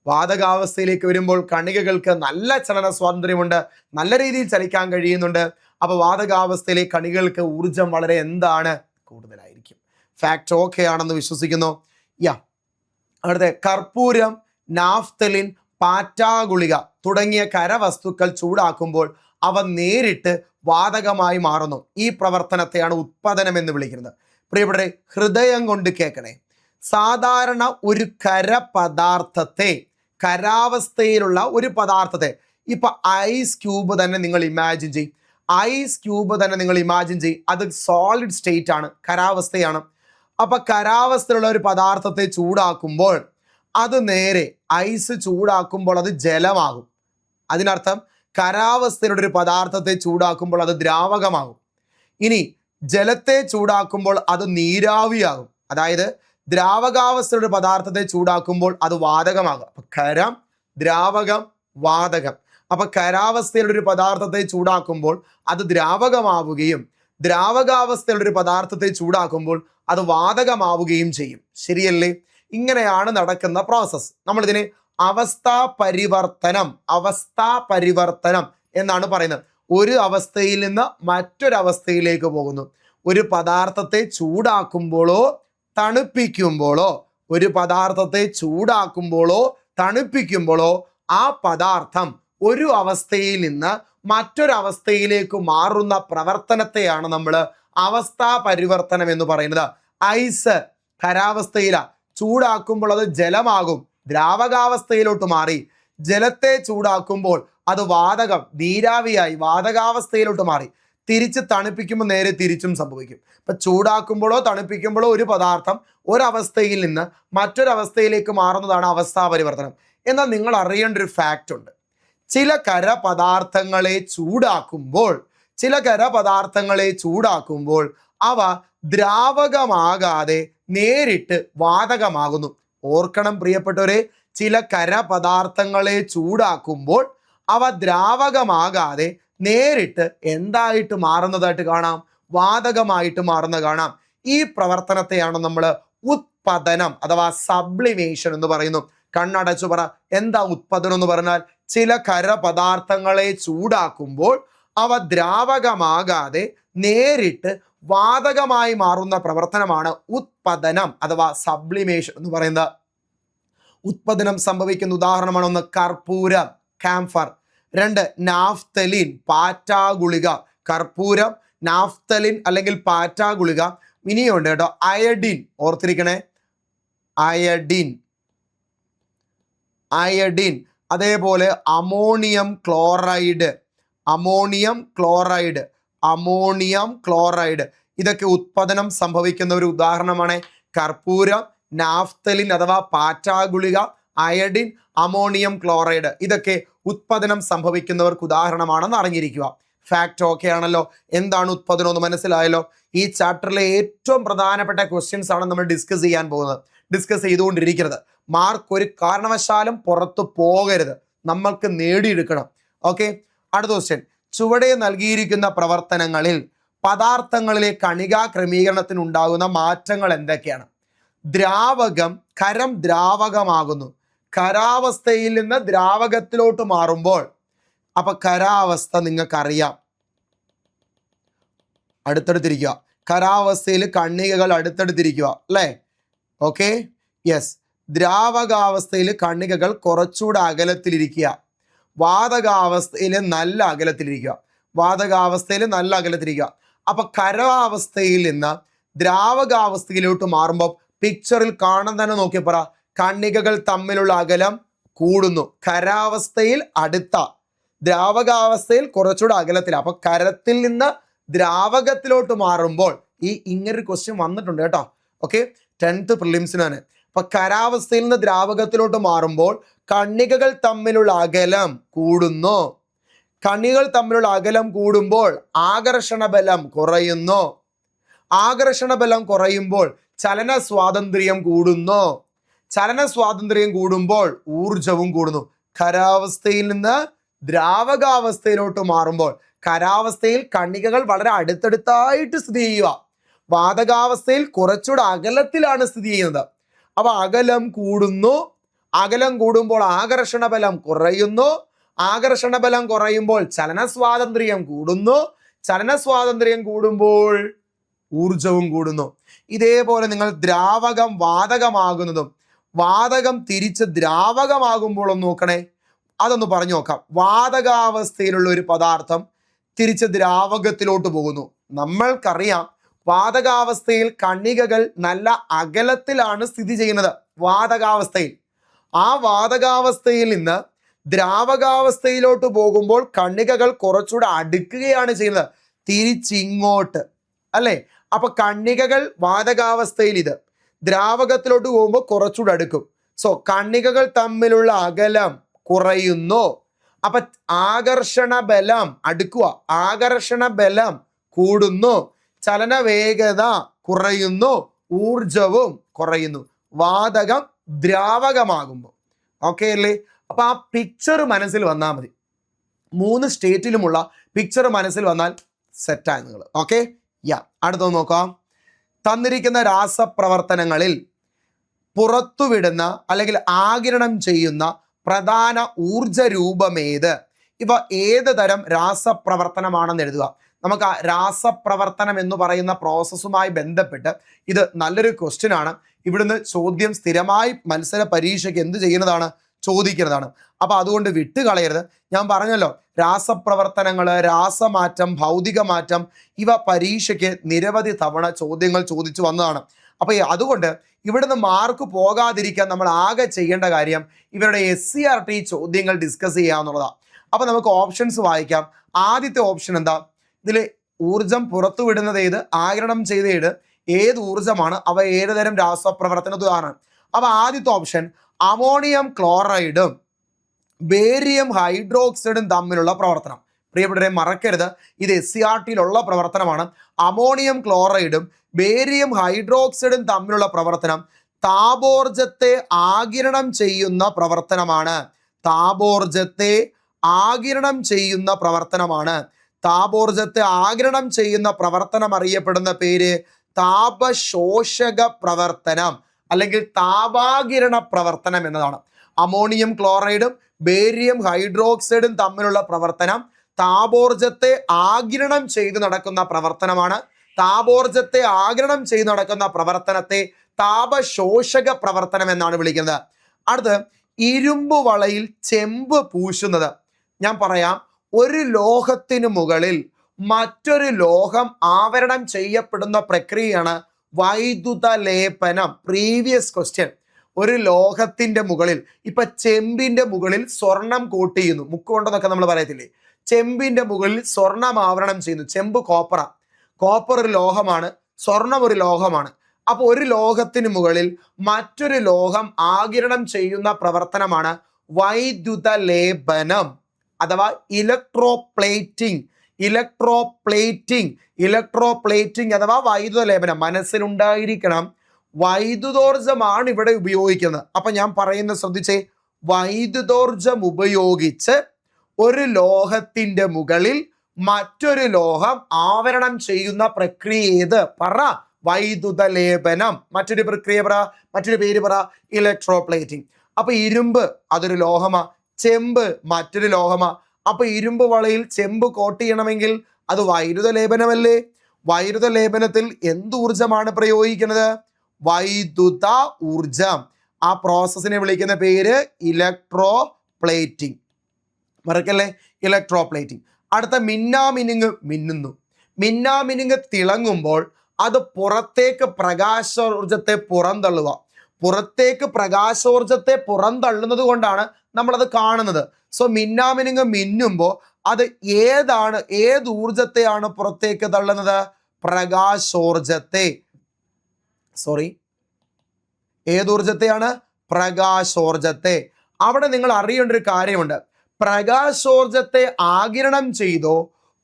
വാതകാവസ്ഥയിലേക്ക് വരുമ്പോൾ കണികകൾക്ക് നല്ല ചലന സ്വാതന്ത്ര്യമുണ്ട്, നല്ല രീതിയിൽ ചലിക്കാൻ കഴിയുന്നുണ്ട്. അപ്പൊ വാതകാവസ്ഥയിലെ കണികൾക്ക് ഊർജം വളരെ എന്താണ്? കൂടുതലായിരിക്കും. ഫാക്ട് ഓക്കെ ആണെന്ന് വിശ്വസിക്കുന്നു. അടുത്ത, കർപ്പൂരം, നാഫ്തലിൻ, പാറ്റാഗുളിക തുടങ്ങിയ കരവസ്തുക്കൾ ചൂടാക്കുമ്പോൾ അവ നേരിട്ട് വാതകമായി മാറുന്നു. ഈ പ്രവർത്തനത്തെയാണ് ഉത്പാദനം എന്ന് വിളിക്കുന്നത്. പ്രിയപ്പെട്ടവരെ, ഹൃദയം കൊണ്ട് കേൾക്കണേ. സാധാരണ ഒരു പദാർത്ഥത്തെ, ഖരാവസ്ഥയിലുള്ള ഒരു പദാർത്ഥത്തെ, ഇപ്പൊ ഐസ് ക്യൂബ് തന്നെ നിങ്ങൾ ഇമാജിൻ ചെയ്യും. അത് സോളിഡ് സ്റ്റേറ്റ് ആണ്, ഖരാവസ്ഥയാണ്. അപ്പൊ ഖരാവസ്ഥയിലുള്ള ഒരു പദാർത്ഥത്തെ ചൂടാക്കുമ്പോൾ അത് നേരെ ഐസ് ചൂടാക്കുമ്പോൾ അത് ജലമാകും. അതിനർത്ഥം ഖരാവസ്ഥയിലുള്ള ഒരു പദാർത്ഥത്തെ ചൂടാക്കുമ്പോൾ അത് ദ്രാവകമാകും. ഇനി ജലത്തെ ചൂടാക്കുമ്പോൾ അത് നീരാവിയാകും. അതായത് ദ്രാവകാവസ്ഥയുടെ പദാർത്ഥത്തെ ചൂടാക്കുമ്പോൾ അത് വാതകമാകും. അപ്പൊ ഖരം, ദ്രാവകം, വാതകം. അപ്പൊ ഖരാവസ്ഥയിലുള്ള ഒരു പദാർത്ഥത്തെ ചൂടാക്കുമ്പോൾ അത് ദ്രാവകമാവുകയും ദ്രാവകാവസ്ഥയിലുള്ള ഒരു പദാർത്ഥത്തെ ചൂടാക്കുമ്പോൾ അത് വാതകമാവുകയും ചെയ്യും. ശരിയല്ലേ? ഇങ്ങനെയാണ് നടക്കുന്ന പ്രോസസ്. നമ്മളിതിനെ അവസ്ഥാ പരിവർത്തനം എന്നാണ് പറയുന്നത്. ഒരു അവസ്ഥയിൽ നിന്ന് മറ്റൊരവസ്ഥയിലേക്ക് പോകുന്നു. ഒരു പദാർത്ഥത്തെ ചൂടാക്കുമ്പോഴോ തണുപ്പിക്കുമ്പോഴോ ആ പദാർത്ഥം ഒരു അവസ്ഥയിൽ നിന്ന് മറ്റൊരവസ്ഥയിലേക്ക് മാറുന്ന പ്രവർത്തനത്തെയാണ് നമ്മൾ അവസ്ഥാ പരിവർത്തനം എന്ന് പറയുന്നത്. ഐസ് ഖരാവസ്ഥയില, ചൂടാക്കുമ്പോൾ അത് ജലമാകും, ദ്രാവകാവസ്ഥയിലോട്ട് മാറി. ജലത്തെ ചൂടാക്കുമ്പോൾ അത് വാതകം, നീരാവിയായി വാതകാവസ്ഥയിലോട്ട് മാറി. തിരിച്ച് തണുപ്പിക്കുമ്പോൾ നേരെ തിരിച്ചും സംഭവിക്കും. ഇപ്പം ചൂടാക്കുമ്പോഴോ തണുപ്പിക്കുമ്പോഴോ ഒരു പദാർത്ഥം ഒരവസ്ഥയിൽ നിന്ന് മറ്റൊരവസ്ഥയിലേക്ക് മാറുന്നതാണ് അവസ്ഥാ പരിവർത്തനം. എന്നാൽ നിങ്ങൾ അറിയേണ്ട ഒരു ഫാക്റ്റ് ഉണ്ട്. ചില ഖരപദാർത്ഥങ്ങളെ ചൂടാക്കുമ്പോൾ അവ ദ്രാവകമാകാതെ നേരിട്ട് വാതകമാകുന്നു. ഓർക്കണം പ്രിയപ്പെട്ടവരെ, ചില ഖരപദാർത്ഥങ്ങളെ ചൂടാക്കുമ്പോൾ അവ ദ്രാവകമാകാതെ നേരിട്ട് എന്തായിട്ട് മാറുന്നതായിട്ട് കാണാം? വാതകമായിട്ട് മാറുന്ന കാണാം. ഈ പ്രവർത്തനത്തെയാണ് നമ്മൾ ഉത്പതനം അഥവാ സബ്ലിമേഷൻ എന്ന് പറയുന്നു. കണ്ണടച്ചു പറ, എന്താ ഉത്പതനം എന്ന് പറഞ്ഞാൽ? ചില ഖരപദാർത്ഥങ്ങളെ ചൂടാക്കുമ്പോൾ അവ ദ്രാവകമാകാതെ നേരിട്ട് വാതകമായി മാറുന്ന പ്രവർത്തനമാണ് ഉത്പതനം അഥവാ സബ്ലിമേഷൻ എന്ന് പറയുന്നത്. ഉത്പതനം സംഭവിക്കുന്ന ഉദാഹരണമാണ്: 1 കർപ്പൂരം, കാംഫർ; 2 നാഫ്തലിൻ, പാറ്റാ ഗുളിക. കർപ്പൂരം, നാഫ്തലിൻ അല്ലെങ്കിൽ പാറ്റാ ഗുളിക. ഇനിയുണ്ട് കേട്ടോ അയഡിൻ, ഓർത്തിരിക്കണേ, അയഡിൻ. അതേപോലെ അമോണിയം ക്ലോറൈഡ്. ഇതൊക്കെ ഉത്പതനം സംഭവിക്കുന്ന ഒരു ഉദാഹരണമാണ്. കർപ്പൂരം, നാഫ്തലിൻ അഥവാ പാറ്റാ ഗുളിക, അയഡിൻ, അമോണിയം ക്ലോറൈഡ് ഇതൊക്കെ ഉത്പതനം സംഭവിക്കുന്നവർക്ക് ഉദാഹരണമാണെന്ന് അറിഞ്ഞിരിക്കുക. ഫാക്റ്റ് ഓക്കെ ആണല്ലോ? എന്താണ് ഉത്പതനം എന്ന് മനസ്സിലായല്ലോ? ഈ ചാപ്റ്ററിലെ ഏറ്റവും പ്രധാനപ്പെട്ട ക്വസ്റ്റ്യൻസ് ആണ് നമ്മൾ ഡിസ്കസ് ചെയ്യാൻ പോകുന്നത്. ഡിസ്കസ് ചെയ്തുകൊണ്ടിരിക്കരുത്. മാർക്ക് ഒരു കാരണവശാലും പുറത്തു പോകരുത്, നമ്മൾക്ക് നേടിയെടുക്കണം. ഓക്കെ, അടുത്ത ക്വസ്റ്റ്യൻ: ചുവടെ നൽകിയിരിക്കുന്ന പ്രവർത്തനങ്ങളിൽ പദാർത്ഥങ്ങളിലെ കണികാ ക്രമീകരണത്തിനുണ്ടാകുന്ന മാറ്റങ്ങൾ എന്തൊക്കെയാണ്? ഖരം ദ്രാവകമാകുന്നു. ഖരാവസ്ഥയിൽ നിന്ന് ദ്രാവകത്തിലോട്ട് മാറുമ്പോൾ, അപ്പൊ ഖരാവസ്ഥ നിങ്ങൾക്കറിയാം, അടുത്തടുത്തിരിക്കുക. ഖരാവസ്ഥയിൽ കണികകൾ അടുത്തടുത്തിരിക്കുക അല്ലേ? Okay, yes. ദ്രാവകാവസ്ഥയിൽ കണികകൾ കുറച്ചുകൂടെ അകലത്തിലിരിക്കുക. വാതകാവസ്ഥയിൽ നല്ല അകലത്തിലിരിക്കുക. അപ്പൊ ഖരാവസ്ഥയിൽ നിന്ന് ദ്രാവകാവസ്ഥയിലോട്ട് മാറുമ്പോൾ പിക്ചറിൽ കാണാൻ തന്നെ നോക്കി പറ, കണികകൾ തമ്മിലുള്ള അകലം കൂടുന്നു. ഖരാവസ്ഥയിൽ അടുത്ത, ദ്രാവകാവസ്ഥയിൽ കുറച്ചുകൂടെ അകലത്തിൽ. അപ്പൊ ഖരത്തിൽ നിന്ന് ദ്രാവകത്തിലോട്ട് മാറുമ്പോൾ ഇങ്ങനൊരു ക്വസ്റ്റ്യൻ വന്നിട്ടുണ്ട് കേട്ടോ. Okay, 10th പ്രിലിംസിനാണ്. അപ്പൊ ഖരാവസ്ഥയിൽ നിന്ന് ദ്രാവകത്തിലോട്ട് മാറുമ്പോൾ കണികകൾ തമ്മിലുള്ള അകലം കൂടുന്നു. കണികൾ തമ്മിലുള്ള അകലം കൂടുമ്പോൾ ആകർഷണ ബലം കുറയുന്നു. ആകർഷണ ബലം കുറയുമ്പോൾ ചലന സ്വാതന്ത്ര്യം കൂടുന്നു. ചലന സ്വാതന്ത്ര്യം കൂടുമ്പോൾ ഊർജവും കൂടുന്നു. ഖരാവസ്ഥയിൽ നിന്ന് ദ്രാവകാവസ്ഥയിലോട്ട് മാറുമ്പോൾ ഖരാവസ്ഥയിൽ കണികകൾ വളരെ അടുത്തടുത്തായിട്ട് സ്ഥിതി ചെയ്യുക. വാതകാവസ്ഥയിൽ കുറച്ചുകൂടെ അകലത്തിലാണ് സ്ഥിതി ചെയ്യുന്നത്. അപ്പൊ അകലം കൂടുന്നു. അകലം കൂടുമ്പോൾ ആകർഷണ ബലം കുറയുന്നു. ആകർഷണ ബലം കുറയുമ്പോൾ ചലന സ്വാതന്ത്ര്യം കൂടുന്നു. ചലന സ്വാതന്ത്ര്യം കൂടുമ്പോൾ ഊർജവും കൂടുന്നു. ഇതേപോലെ നിങ്ങൾ ദ്രാവകം വാതകമാകുന്നതും വാതകം തിരിച്ച് ദ്രാവകമാകുമ്പോൾ ഒന്ന് നോക്കണേ. അതൊന്ന് പറഞ്ഞു നോക്കാം. വാതകാവസ്ഥയിലുള്ള ഒരു പദാർത്ഥം തിരിച്ച് ദ്രാവകത്തിലോട്ട് പോകുന്നു. നമ്മൾക്കറിയാം വാതകാവസ്ഥയിൽ കണികകൾ നല്ല അകലത്തിലാണ് സ്ഥിതി ചെയ്യുന്നത്. വാതകാവസ്ഥയിൽ, ആ വാതകാവസ്ഥയിൽ നിന്ന് ദ്രാവകാവസ്ഥയിലോട്ട് പോകുമ്പോൾ കണികകൾ കുറച്ചുകൂടെ അടുക്കുകയാണ് ചെയ്യുന്നത്, തിരിച്ചിങ്ങോട്ട് അല്ലേ? അപ്പൊ കണികകൾ വാതകാവസ്ഥയിൽ ഇത്, ദ്രാവകത്തിലോട്ട് പോകുമ്പോൾ കുറച്ചുകൂടെ അടുക്കും. സോ കണികകൾ തമ്മിലുള്ള അകലം കുറയുന്നു. അപ്പൊ ആകർഷണ ബലം അടുക്കുക, ആകർഷണ ബലം കൂടുന്നു. ചലന വേഗത കുറയുന്നു. ഊർജവും കുറയുന്നു. വാതകം ദ്രാവകമാകുമ്പോൾ. ഓക്കെ അല്ലേ? അപ്പൊ ആ പിക്ചർ മനസ്സിൽ വന്നാൽ മതി. 3 സ്റ്റേറ്റിലുമുള്ള പിക്ചർ മനസ്സിൽ വന്നാൽ സെറ്റായി നിങ്ങൾ. ഓക്കെ, അടുത്തൊന്ന് നോക്കാം. തന്നിരിക്കുന്ന രാസപ്രവർത്തനങ്ങളിൽ പുറത്തുവിടുന്ന അല്ലെങ്കിൽ ആഗിരണം ചെയ്യുന്ന പ്രധാന ഊർജ രൂപമേത്? ഇവ ഏത് തരം രാസപ്രവർത്തനമാണെന്ന് എഴുതുക. നമുക്ക് ആ രാസപ്രവർത്തനം എന്ന് പറയുന്ന പ്രോസസ്സുമായി ബന്ധപ്പെട്ട് ഇത് നല്ലൊരു ക്വസ്റ്റ്യൻ ആണ്. ഇവിടുന്ന് ചോദ്യം സ്ഥിരമായി മത്സര പരീക്ഷയ്ക്ക് എന്ത് ചെയ്യുന്നതാണ്? ചോദിക്കുന്നതാണ്. അപ്പൊ അതുകൊണ്ട് വിട്ടുകളയരുത്. ഞാൻ പറഞ്ഞല്ലോ, രാസപ്രവർത്തനങ്ങൾ, രാസമാറ്റം, ഭൗതിക മാറ്റം ഇവ പരീക്ഷയ്ക്ക് നിരവധി തവണ ചോദ്യങ്ങൾ ചോദിച്ചു വന്നതാണ്. അപ്പൊ അതുകൊണ്ട് ഇവിടുന്ന് മാർക്ക് പോകാതിരിക്കാൻ നമ്മൾ ആകെ ചെയ്യേണ്ട കാര്യം ഇവരുടെ SCRT ചോദ്യങ്ങൾ ഡിസ്കസ് ചെയ്യുക എന്നുള്ളതാണ്. അപ്പൊ നമുക്ക് ഓപ്ഷൻസ് വായിക്കാം. ആദ്യത്തെ ഓപ്ഷൻ എന്താ? ഇതിൽ ഊർജം പുറത്തുവിടുന്നത് ഏത്, ആഗിരണം ചെയ്ത ഏത് ഊർജമാണ്, അവ ഏത് തരം രാസപ്രവർത്തനത്തിന് ഉദാഹരണം. അപ്പൊ ആദ്യത്തെ ഓപ്ഷൻ അമോണിയം ക്ലോറൈഡും ബേരിയം ഹൈഡ്രോക്സൈഡും തമ്മിലുള്ള പ്രവർത്തനം. പ്രിയപ്പെട്ടവരെ മറക്കരുത്, ഇത് SCERT-യിലുള്ള പ്രവർത്തനമാണ്. അമോണിയം ക്ലോറൈഡും ബേരിയം ഹൈഡ്രോക്സൈഡും തമ്മിലുള്ള പ്രവർത്തനം താപോർജത്തെ ആഗിരണം ചെയ്യുന്ന പ്രവർത്തനമാണ്. താപോർജത്തെ ആഗിരണം ചെയ്യുന്ന പ്രവർത്തനമാണ്. താപോർജത്തെ ആഗിരണം ചെയ്യുന്ന പ്രവർത്തനം അറിയപ്പെടുന്ന പേര് താപശോഷക പ്രവർത്തനം അല്ലെങ്കിൽ താപാകിരണ പ്രവർത്തനം എന്നതാണ്. അമോണിയം ക്ലോറൈഡും ബേരിയം ഹൈഡ്രോക്സൈഡും തമ്മിലുള്ള പ്രവർത്തനം താപോർജത്തെ ആഗിരണം ചെയ്ത് നടക്കുന്ന പ്രവർത്തനമാണ്. താപോർജത്തെ ആഗിരണം ചെയ്ത് നടക്കുന്ന പ്രവർത്തനത്തെ താപശോഷക പ്രവർത്തനം എന്നാണ് വിളിക്കുന്നത്. അടുത്ത് ഇരുമ്പ് വളയിൽ ചെമ്പ് പൂശുന്നത്. ഞാൻ പറയാം, ഒരു ലോഹത്തിന് മുകളിൽ മറ്റൊരു ലോഹം ആവരണം ചെയ്യപ്പെടുന്ന പ്രക്രിയയാണ് വൈദ്യുത ലേപനം. Previous question. ഒരു ലോഹത്തിന്റെ മുകളിൽ, ഇപ്പൊ ചെമ്പിന്റെ മുകളിൽ സ്വർണം കോട്ട് ചെയ്യുന്നു, മുക്കുകൊണ്ടെന്നൊക്കെ നമ്മൾ പറയത്തില്ലേ, ചെമ്പിന്റെ മുകളിൽ സ്വർണം ആവരണം ചെയ്യുന്നു. ചെമ്പ് കോപ്പർ ഒരു ലോഹമാണ്, സ്വർണം ഒരു ലോഹമാണ്. അപ്പൊ ഒരു ലോഹത്തിന് മുകളിൽ മറ്റൊരു ലോഹം ആഗിരണം ചെയ്യുന്ന പ്രവർത്തനമാണ് വൈദ്യുത ലേപനം അഥവാ ഇലക്ട്രോപ്ലേറ്റിംഗ്. ഇലക്ട്രോപ്ലേറ്റിംഗ് അഥവാ വൈദ്യുത ലേപനം. മനസ്സിലുണ്ടായിരിക്കണം, വൈദ്യുതോർജമാണ് ഇവിടെ ഉപയോഗിക്കുന്നത്. അപ്പൊ ഞാൻ പറയുന്നത് ശ്രദ്ധിച്ചേ, വൈദ്യുതോർജം ഉപയോഗിച്ച് ഒരു ലോഹത്തിന്റെ മുകളിൽ മറ്റൊരു ലോഹം ആവരണം ചെയ്യുന്ന പ്രക്രിയ ഏത്? പറ. വൈദ്യുത ലേപനം. മറ്റൊരു പ്രക്രിയ പറ, മറ്റൊരു പേര് പറ. ഇലക്ട്രോപ്ലേറ്റിംഗ്. അപ്പൊ ഇരുമ്പ് അതൊരു ലോഹമാ, ചെമ്പ് മറ്റൊരു ലോഹമാ. അപ്പൊ ഇരുമ്പ് വളയിൽ ചെമ്പ് കോട്ട് ചെയ്യണമെങ്കിൽ അത് വൈദ്യുത ലേപനമല്ലേ? വൈദ്യുത ലേപനത്തിൽ എന്ത് ഊർജമാണ് പ്രയോഗിക്കുന്നത്? വൈദ്യുത ഊർജം. ആ പ്രോസസ്സിനെ വിളിക്കുന്ന പേര് ഇലക്ട്രോപ്ലേറ്റിംഗ്. മറക്കല്ലേ, ഇലക്ട്രോപ്ലേറ്റിംഗ്. അടുത്ത മിന്നാമിനുങ്ങ് മിന്നുന്നു. മിന്നാമിനുങ്ങ് തിളങ്ങുമ്പോൾ അത് പുറത്തേക്ക് പ്രകാശോർജത്തെ പുറന്തള്ളുക. പുറത്തേക്ക് പ്രകാശോർജത്തെ പുറന്തള്ളുന്നത് കൊണ്ടാണ് നമ്മളത് കാണുന്നത്. സോ മിന്നാമിനുങ്ങ് മിന്നുമ്പോൾ അത് ഏത് ഊർജത്തെയാണ് പുറത്തേക്ക് തള്ളുന്നത്? പ്രകാശോർജത്തെ. ഏതൂർജത്തെയാണ്? പ്രകാശോർജത്തെ. അവിടെ നിങ്ങൾ അറിയേണ്ട ഒരു കാര്യമുണ്ട്. പ്രകാശോർജത്തെ ആഗിരണം ചെയ്തോ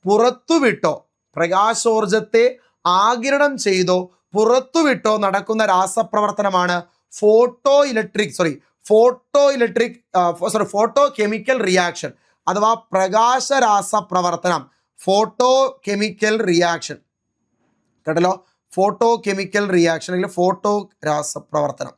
പുറത്തുവിട്ടോ, പ്രകാശോർജത്തെ ആഗിരണം ചെയ്തോ പുറത്തുവിട്ടോ നടക്കുന്ന രാസപ്രവർത്തനമാണ് ഫോട്ടോ കെമിക്കൽ റിയാക്ഷൻ അഥവാ പ്രകാശ രാസപ്രവർത്തനം. ഫോട്ടോ കെമിക്കൽ റിയാക്ഷൻ കേട്ടല്ലോ. ഫോട്ടോ കെമിക്കൽ റിയാക്ഷൻ അല്ലെങ്കിൽ ഫോട്ടോ രാസപ്രവർത്തനം,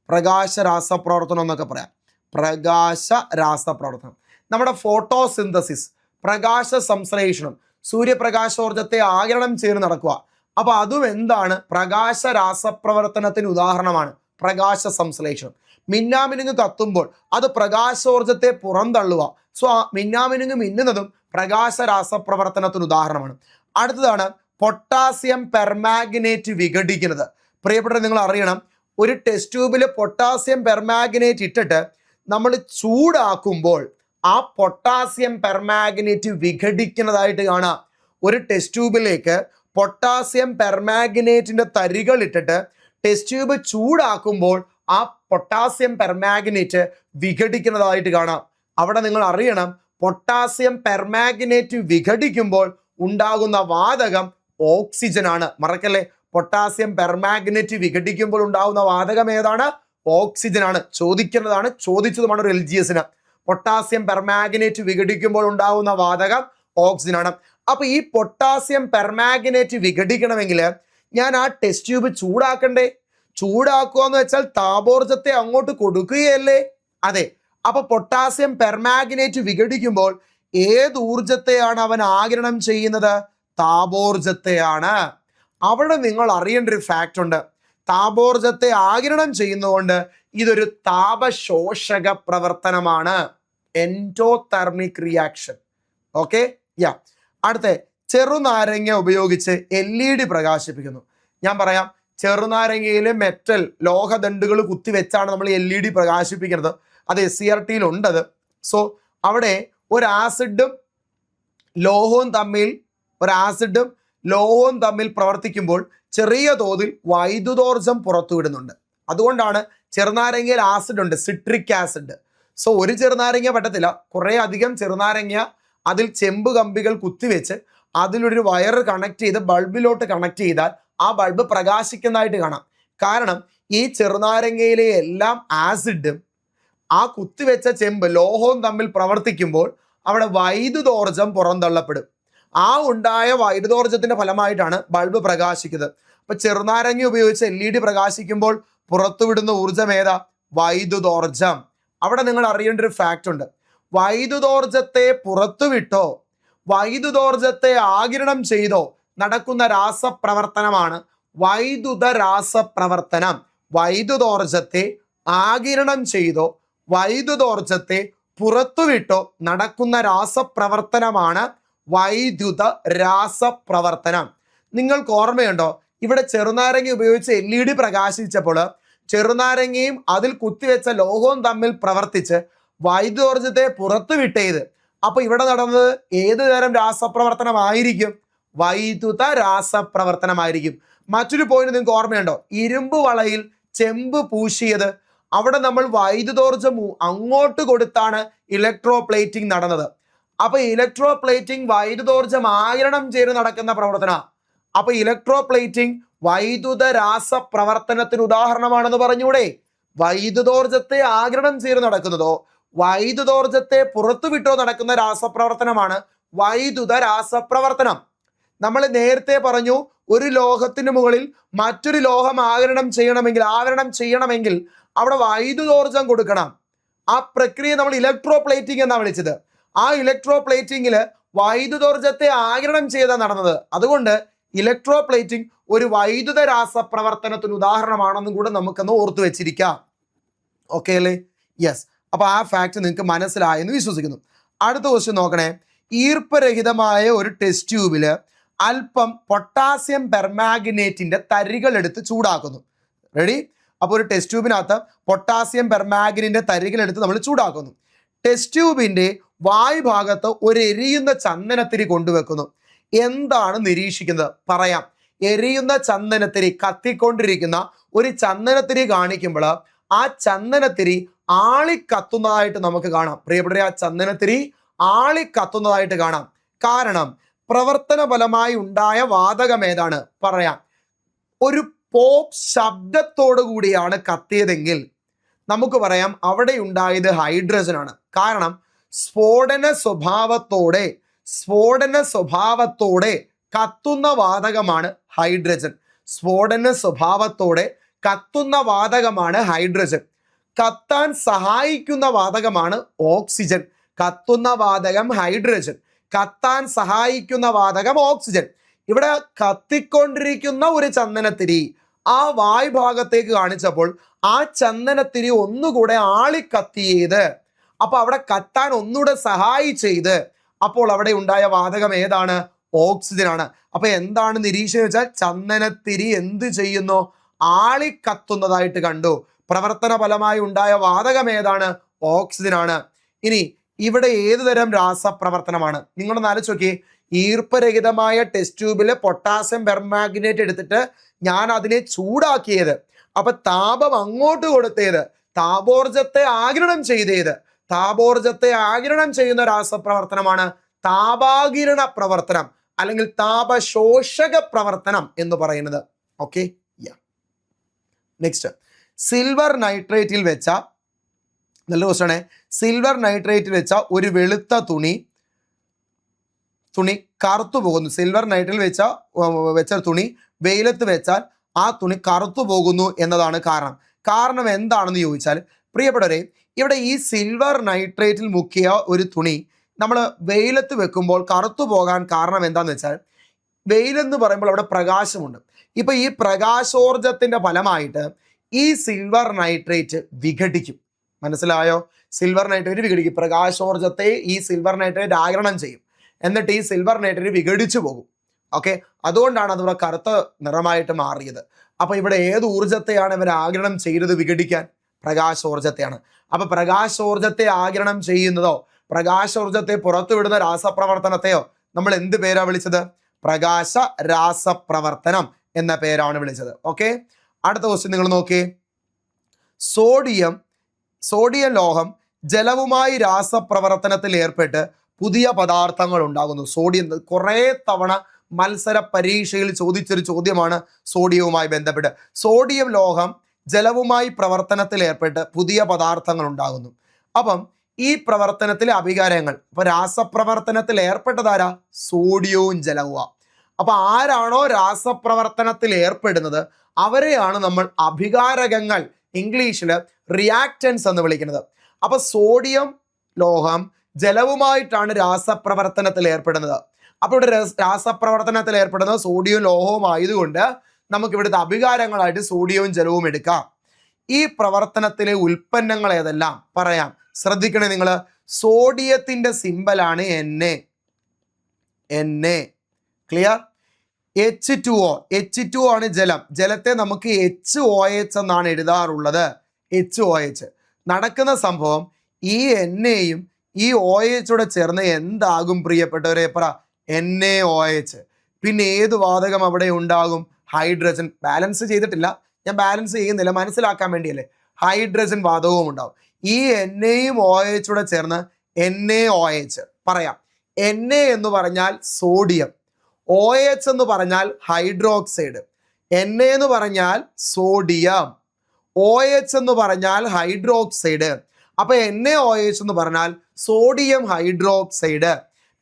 പ്രകാശ രാസപ്രവർത്തനം എന്നൊക്കെ പറയാം. പ്രകാശ രാസപ്രവർത്തനം. നമ്മുടെ ഫോട്ടോസിന്തസിസ്, പ്രകാശ സംശ്ലേഷണം, സൂര്യപ്രകാശോർജത്തെ ആഗിരണം ചെയ്ത് നടക്കുക. അപ്പൊ അതും എന്താണ്? പ്രകാശ രാസപ്രവർത്തനത്തിന് ഉദാഹരണമാണ് പ്രകാശ സംശ്ലേഷണം. മിന്നാമിനുങ്ങ് കത്തുമ്പോൾ അത് പ്രകാശോർജത്തെ പുറന്തള്ളുക. സോ മിന്നാമിനുങ്ങ് മിന്നുന്നതും പ്രകാശ രാസപ്രവർത്തനത്തിന് ഉദാഹരണമാണ്. അടുത്തതാണ് പൊട്ടാസ്യം പെർമാഗ്നേറ്റ് വിഘടിക്കുന്നത്. പ്രിയപ്പെട്ടവർ നിങ്ങൾ അറിയണം, ഒരു ടെസ്റ്റ് ട്യൂബിൽ പൊട്ടാസ്യം പെർമാഗ്നേറ്റ് ഇട്ടിട്ട് നമ്മൾ ചൂടാക്കുമ്പോൾ ആ പൊട്ടാസ്യം പെർമാഗ്നേറ്റ് വിഘടിക്കുന്നതായിട്ട് കാണാം. ഒരു ടെസ്റ്റ് ട്യൂബിലേക്ക് പൊട്ടാസ്യം പെർമാഗ്നേറ്റിന്റെ തരികൾ ഇട്ടിട്ട് ടെസ്റ്റ് ട്യൂബ് ചൂടാക്കുമ്പോൾ ആ പൊട്ടാസ്യം പെർമാഗ്നേറ്റ് വിഘടിക്കുന്നതായിട്ട് കാണാം. അവിടെ നിങ്ങൾ അറിയണം, പൊട്ടാസ്യം പെർമാഗ്നേറ്റ് വിഘടിക്കുമ്പോൾ ഉണ്ടാകുന്ന വാതകം ഓക്സിജൻ ആണ്. മറക്കല്ലേ, പൊട്ടാസ്യം പെർമാഗ്നേറ്റ് വിഘടിക്കുമ്പോൾ ഉണ്ടാകുന്ന വാതകം ഏതാണ്? ഓക്സിജൻ ആണ്. ചോദിച്ചതുമാണ് ഒരു LGS-ന്. പൊട്ടാസ്യം പെർമാഗ്നേറ്റ് വിഘടിക്കുമ്പോൾ ഉണ്ടാകുന്ന വാതകം ഓക്സിജൻ ആണ്. അപ്പൊ ഈ പൊട്ടാസ്യം പെർമാഗ്നേറ്റ് വിഘടിക്കണമെങ്കിൽ ഞാൻ ആ ടെസ്റ്റ് ട്യൂബ് ചൂടാക്കണ്ടേ? ചൂടാക്കുക എന്ന് വെച്ചാൽ താപോർജത്തെ അങ്ങോട്ട് കൊടുക്കുകയല്ലേ? അതെ. അപ്പൊ പൊട്ടാസ്യം പെർമാഗ്നേറ്റ് വിഘടിക്കുമ്പോൾ ഏത് ഊർജത്തെയാണ് അവൻ ആഗിരണം ചെയ്യുന്നത്? താപോർജത്തെയാണ്. അവിടെ നിങ്ങൾ അറിയേണ്ട ഒരു ഫാക്റ്റ് ഉണ്ട്. താപോർജത്തെ ആഗിരണം ചെയ്യുന്നതുകൊണ്ട് ഇതൊരു താപശോഷക പ്രവർത്തനമാണ്, എൻഡോതെർമിക് റിയാക്ഷൻ. ഓക്കെ, അടുത്ത ചെറുനാരങ്ങ ഉപയോഗിച്ച് LED പ്രകാശിപ്പിക്കുന്നു. ഞാൻ പറയാം, ചെറുനാരങ്ങയിലെ മെറ്റൽ ലോഹദണ്ഡുകൾ കുത്തിവെച്ചാണ് നമ്മൾ LED പ്രകാശിപ്പിക്കുന്നത്. അത് SCERT-യിൽ ഉണ്ടത്. സോ അവിടെ ഒരു ആസിഡും ലോഹവും തമ്മിൽ, ഒരു ആസിഡും ലോഹവും തമ്മിൽ പ്രവർത്തിക്കുമ്പോൾ ചെറിയ തോതിൽ വൈദ്യുതോർജം പുറത്തുവിടുന്നുണ്ട്. അതുകൊണ്ടാണ് ചെറുനാരങ്ങയിൽ ആസിഡ് ഉണ്ട്, സിട്രിക് ആസിഡ്. സോ ഒരു ചെറുനാരങ്ങ പറ്റത്തില്ല, കുറേ അധികം ചെറുനാരങ്ങ അതിൽ ചെമ്പ് കമ്പികൾ കുത്തിവെച്ച് അതിലൊരു വയർ കണക്ട് ചെയ്ത് ബൾബിലോട്ട് കണക്ട് ചെയ്താൽ ആ ബൾബ് പ്രകാശിക്കുന്നതായിട്ട് കാണാം. കാരണം ഈ ചെറുനാരങ്ങയിലെ എല്ലാം ആസിഡും ആ കുത്തിവെച്ച ചെമ്പ് ലോഹവും തമ്മിൽ പ്രവർത്തിക്കുമ്പോൾ അവിടെ വൈദ്യുതോർജം പുറന്തള്ളപ്പെടും. ആ ഉണ്ടായ വൈദ്യുതോർജത്തിന്റെ ഫലമായിട്ടാണ് ബൾബ് പ്രകാശിക്കുന്നത്. അപ്പൊ ചെറുനാരങ്ങ ഉപയോഗിച്ച് LED പ്രകാശിക്കുമ്പോൾ പുറത്തുവിടുന്ന ഊർജം ഏതാ? വൈദ്യുതോർജം. അവിടെ നിങ്ങൾ അറിയേണ്ട ഒരു ഫാക്റ്റ് ഉണ്ട്. വൈദ്യുതോർജത്തെ പുറത്തുവിട്ടോ വൈദ്യുതോർജത്തെ ആഗിരണം ചെയ്തോ നടക്കുന്ന രാസപ്രവർത്തനമാണ് വൈദ്യുത രാസപ്രവർത്തനം. വൈദ്യുതോർജത്തെ ആഗിരണം ചെയ്തോ വൈദ്യുതോർജത്തെ പുറത്തുവിട്ടോ നടക്കുന്ന രാസപ്രവർത്തനമാണ് വൈദ്യുത രാസപ്രവർത്തനം. നിങ്ങൾക്ക് ഓർമ്മയുണ്ടോ, ഇവിടെ ചെറുനാരങ്ങ ഉപയോഗിച്ച് LED പ്രകാശിച്ചപ്പോൾ ചെറുനാരങ്ങയും അതിൽ കുത്തിവെച്ച ലോഹവും തമ്മിൽ പ്രവർത്തിച്ച് വൈദ്യുതോർജത്തെ പുറത്തുവിട്ടത്. അപ്പൊ ഇവിടെ നടന്നത് ഏത് തരം രാസപ്രവർത്തനമായിരിക്കും? വൈദ്യുത രാസപ്രവർത്തനമായിരിക്കും. മറ്റൊരു പോയിന്റ് നിങ്ങൾക്ക് ഓർമ്മയുണ്ടോ? ഇരുമ്പ് വളയിൽ ചെമ്പ് പൂശിയത്, അവിടെ നമ്മൾ വൈദ്യുതോർജം അങ്ങോട്ട് കൊടുത്താണ് ഇലക്ട്രോ പ്ലേറ്റിംഗ് നടന്നത്. അപ്പൊ ഇലക്ട്രോ പ്ലേറ്റിംഗ് വൈദ്യുതോർജം ആഗിരണം ചെയ്ത് നടക്കുന്ന പ്രവർത്തന. അപ്പൊ ഇലക്ട്രോ പ്ലേറ്റിംഗ് വൈദ്യുത രാസപ്രവർത്തനത്തിന് ഉദാഹരണമാണെന്ന് പറഞ്ഞൂടെ? വൈദ്യുതോർജത്തെ ആഗിരണം ചെയ്ത് നടക്കുന്നതോ വൈദ്യുതോർജത്തെ പുറത്തുവിട്ടോ നടക്കുന്ന രാസപ്രവർത്തനമാണ് വൈദ്യുത രാസപ്രവർത്തനം. നമ്മൾ നേരത്തെ പറഞ്ഞു, ഒരു ലോഹത്തിന് മുകളിൽ മറ്റൊരു ലോഹം ആവരണം ചെയ്യണമെങ്കിൽ അവിടെ വൈദ്യുതോർജം കൊടുക്കണം. ആ പ്രക്രിയ നമ്മൾ ഇലക്ട്രോ പ്ലേറ്റിംഗ് എന്നാണ് വിളിച്ചത്. ആ ഇലക്ട്രോ പ്ലേറ്റിംഗിൽ വൈദ്യുതോർജത്തെ ആഗിരണം ചെയ്താണ് നടന്നത്. അതുകൊണ്ട് ഇലക്ട്രോ പ്ലേറ്റിംഗ് ഒരു വൈദ്യുത രാസപ്രവർത്തനത്തിന് ഉദാഹരണമാണെന്നും കൂടെ നമുക്കൊന്ന് ഓർത്തു വെച്ചിരിക്കാം. ഓക്കെ അല്ലേ? യെസ്. അപ്പൊ ആ ഫാക്ട് നിങ്ങൾക്ക് മനസ്സിലായെന്ന് വിശ്വസിക്കുന്നു. അടുത്ത ക്വസ്റ്റ്യൻ നോക്കണേ. ഈർപ്പരഹിതമായ ഒരു ടെസ്റ്റ് ട്യൂബില് അല്പം പൊട്ടാസ്യം പെർമാഗ്നേറ്റിന്റെ തരികൾ എടുത്ത് ചൂടാക്കുന്നു. റെഡി? അപ്പോൾ ഒരു ടെസ്റ്റ് ട്യൂബിനകത്ത് പൊട്ടാസ്യം പെർമാഗ്നേറ്റിന്റെ തരികൾ എടുത്ത് നമ്മൾ ചൂടാക്കുന്നു. ടെസ്റ്റ് ട്യൂബിന്റെ വായുഭാഗത്ത് ഒരു എരിയുന്ന ചന്ദനത്തിരി കൊണ്ടുവെക്കുന്നു. എന്താണ് നിരീക്ഷിക്കുന്നത്? പറയാം. എരിയുന്ന ചന്ദനത്തിരി, കത്തിക്കൊണ്ടിരിക്കുന്ന ഒരു ചന്ദനത്തിരി കാണിക്കുമ്പോൾ ആ ചന്ദനത്തിരി ആളിക്കത്തുന്നതായിട്ട് നമുക്ക് കാണാം. പ്രിയപ്പെട്ടവരെ, ആ ചന്ദനത്തിരി ആളിക്കത്തുന്നതായിട്ട് കാണാം. കാരണം പ്രവർത്തന ഫലമായി ഉണ്ടായ വാതകം ഏതാണ്? പറയാം. ഒരു പോപ്പ് ശബ്ദത്തോടു കൂടിയാണ് കത്തിയതെങ്കിൽ നമുക്ക് പറയാം അവിടെ ഉണ്ടായത് ഹൈഡ്രജൻ ആണ്. കാരണം സ്ഫോടന സ്വഭാവത്തോടെ കത്തുന്ന വാതകമാണ് ഹൈഡ്രജൻ. സ്ഫോടന സ്വഭാവത്തോടെ കത്തുന്ന വാതകമാണ് ഹൈഡ്രജൻ. കത്താൻ സഹായിക്കുന്ന വാതകമാണ് ഓക്സിജൻ. കത്തുന്ന വാതകം ഹൈഡ്രജൻ, കത്താൻ സഹായിക്കുന്ന വാതകം ഓക്സിജൻ. ഇവിടെ കത്തിക്കൊണ്ടിരിക്കുന്ന ഒരു ചന്ദനത്തിരി ആ വായുഭാഗത്തേക്ക് കാണിച്ചപ്പോൾ ആ ചന്ദനത്തിരി ഒന്നുകൂടെ ആളിക്കത്തിയത്. അപ്പൊ അവിടെ കത്താൻ ഒന്നുകൂടെ സഹായിച്ചത്. അപ്പോൾ അവിടെ ഉണ്ടായ വാതകം ഏതാണ്? ഓക്സിജൻ ആണ്. അപ്പൊ എന്താണ് നിരീക്ഷണം വെച്ചാൽ ചന്ദനത്തിരി എന്ത് ചെയ്യുന്നു? ആളിക്കത്തുന്നതായിട്ട് കണ്ടു. പ്രവർത്തന ഫലമായി ഉണ്ടായ വാതകം ഏതാണ്? ഓക്സിജൻ ആണ്. ഇനി ഇവിടെ ഏതു തരം രാസപ്രവർത്തനമാണ്? നിങ്ങളൊന്ന് ആലോചിച്ച് നോക്കിയേ. ഈർപ്പരഹിതമായ ടെസ്റ്റ് ട്യൂബില് പൊട്ടാസ്യം പെർമാഗ്നേറ്റ് എടുത്തിട്ട് ഞാൻ അതിനെ ചൂടാക്കിയത്. അപ്പൊ താപം അങ്ങോട്ട് കൊടുത്തേത്, താപോർജത്തെ ആഗിരണം ചെയ്തേത്. താപോർജത്തെ ആഗിരണം ചെയ്യുന്ന രാസപ്രവർത്തനമാണ് താപാകിരണ പ്രവർത്തനം അല്ലെങ്കിൽ താപശോഷക പ്രവർത്തനം എന്ന് പറയുന്നത്. Okay, next. സിൽവർ നൈട്രേറ്റിൽ വെച്ച, നല്ല ക്വസ്റ്റ്യൻ ആണ്. സിൽവർ നൈട്രേറ്റിൽ വെച്ച ഒരു വെളുത്ത തുണി കറുത്തു പോകുന്നു. സിൽവർ നൈട്രേറ്റിൽ വെച്ച തുണി വെയിലത്ത് വെച്ചാൽ ആ തുണി കറുത്തു പോകുന്നു എന്നതാണ് കാരണം എന്താണെന്ന് ചോദിച്ചാൽ, പ്രിയപ്പെട്ടവരെ, ഇവിടെ ഈ സിൽവർ നൈട്രേറ്റിൽ മുക്കിയ ഒരു തുണി നമ്മൾ വെയിലത്ത് വെക്കുമ്പോൾ കറുത്തു പോകാൻ കാരണം എന്താണെന്ന് വെച്ചാൽ, വെയിലെന്ന് പറയുമ്പോൾ അവിടെ പ്രകാശമുണ്ട്. ഇപ്പൊ ഈ പ്രകാശോർജത്തിന്റെ ഫലമായിട്ട് ഈ സിൽവർ നൈട്രേറ്റ് വിഘടിക്കും. മനസ്സിലായോ? Silver nitrate വിഘടിക്കും. പ്രകാശോർജത്തെ ഈ സിൽവർ നൈട്രേറ്റ് ആഗിരണം ചെയ്യും. എന്നിട്ട് ഈ സിൽവർ നൈട്രേറ്റ് വിഘടിച്ചു പോകും. ഓക്കെ, അതുകൊണ്ടാണ് അതിവിടെ കറുത്ത നിറമായിട്ട് മാറിയത്. അപ്പൊ ഇവിടെ ഏത് ഊർജത്തെയാണ് ഇവർ ആഗിരണം ചെയ്തത് വിഘടിക്കാൻ? പ്രകാശോർജത്തെയാണ്. അപ്പൊ പ്രകാശോർജത്തെ ആഗിരണം ചെയ്യുന്നതോ പ്രകാശോർജത്തെ പുറത്തുവിടുന്ന രാസപ്രവർത്തനത്തെയോ നമ്മൾ എന്ത് പേരാ വിളിച്ചത്? പ്രകാശ രാസപ്രവർത്തനം എന്ന പേരാണ് വിളിച്ചത്. ഓക്കെ, അടുത്ത ക്വസ്റ്റ്യൻ നിങ്ങൾ നോക്കിയേ. സോഡിയം ലോഹം ജലവുമായി രാസപ്രവർത്തനത്തിൽ ഏർപ്പെട്ട് പുതിയ പദാർത്ഥങ്ങൾ ഉണ്ടാകുന്നു. സോഡിയം കുറേ തവണ മത്സര പരീക്ഷയിൽ ചോദിച്ചൊരു ചോദ്യമാണ് സോഡിയവുമായി ബന്ധപ്പെട്ട്. സോഡിയം ലോഹം ജലവുമായി പ്രവർത്തനത്തിൽ ഏർപ്പെട്ട് പുതിയ പദാർത്ഥങ്ങൾ ഉണ്ടാകുന്നു. അപ്പം ഈ പ്രവർത്തനത്തിലെ അഭികാരങ്ങൾ, അപ്പൊ രാസപ്രവർത്തനത്തിൽ ഏർപ്പെട്ടതാരാ? സോഡിയവും ജലവുമാണ്. അപ്പൊ ആരാണോ രാസപ്രവർത്തനത്തിൽ ഏർപ്പെടുന്നത് അവരെയാണ് നമ്മൾ അഭികാരകങ്ങൾ, ഇംഗ്ലീഷിൽ റിയാക്റ്റൻസ് എന്ന് വിളിക്കുന്നത്. അപ്പൊ സോഡിയം ലോഹം ജലവുമായിട്ടാണ് രാസപ്രവർത്തനത്തിൽ ഏർപ്പെടുന്നത്. അപ്പോൾ ഇവിടെ രാസപ്രവർത്തനത്തിൽ ഏർപ്പെടുന്നത് സോഡിയം ലോഹവും ആയതുകൊണ്ട് നമുക്ക് ഇവിടുത്തെ അഭികാരങ്ങളായിട്ട് സോഡിയവും ജലവും എടുക്കാം. ഈ പ്രവർത്തനത്തിലെ ഉൽപ്പന്നങ്ങൾ ഏതെല്ലാം പറയാം. ശ്രദ്ധിക്കണേ നിങ്ങൾ, സോഡിയത്തിന്റെ സിമ്പലാണ് Na. ക്ലിയർ? H2O ആണ് ജലം. ജലത്തെ നമുക്ക് HOH എന്നാണ് എഴുതാറുള്ളത്. HOH. നടക്കുന്ന സംഭവം ഈ NAയും ഈ OH ചേർന്ന് എന്താകും പ്രിയപ്പെട്ടവരെ? പറ. NaOH. പിന്നെ ഏത് വാതകം അവിടെ ഉണ്ടാകും? ഹൈഡ്രജൻ. ബാലൻസ് ചെയ്തിട്ടില്ല, ഞാൻ ബാലൻസ് ചെയ്യുന്നില്ല, മനസ്സിലാക്കാൻ വേണ്ടിയല്ലേ. ഹൈഡ്രജൻ വാതകവും ഉണ്ടാവും. ഈ NAയും OH ചേർന്ന് NaOH. പറയാം. Na എന്ന് പറഞ്ഞാൽ സോഡിയം, OH എന്ന് പറഞ്ഞാൽ ഹൈഡ്രോക്സൈഡ്, Na എന്ന് പറഞ്ഞാൽ സോഡിയം, OH എന്ന് പറഞ്ഞാൽ ഹൈഡ്രോക്സൈഡ്. അപ്പൊ NaOH എന്ന് പറഞ്ഞാൽ സോഡിയം ഹൈഡ്രോക്സൈഡ്,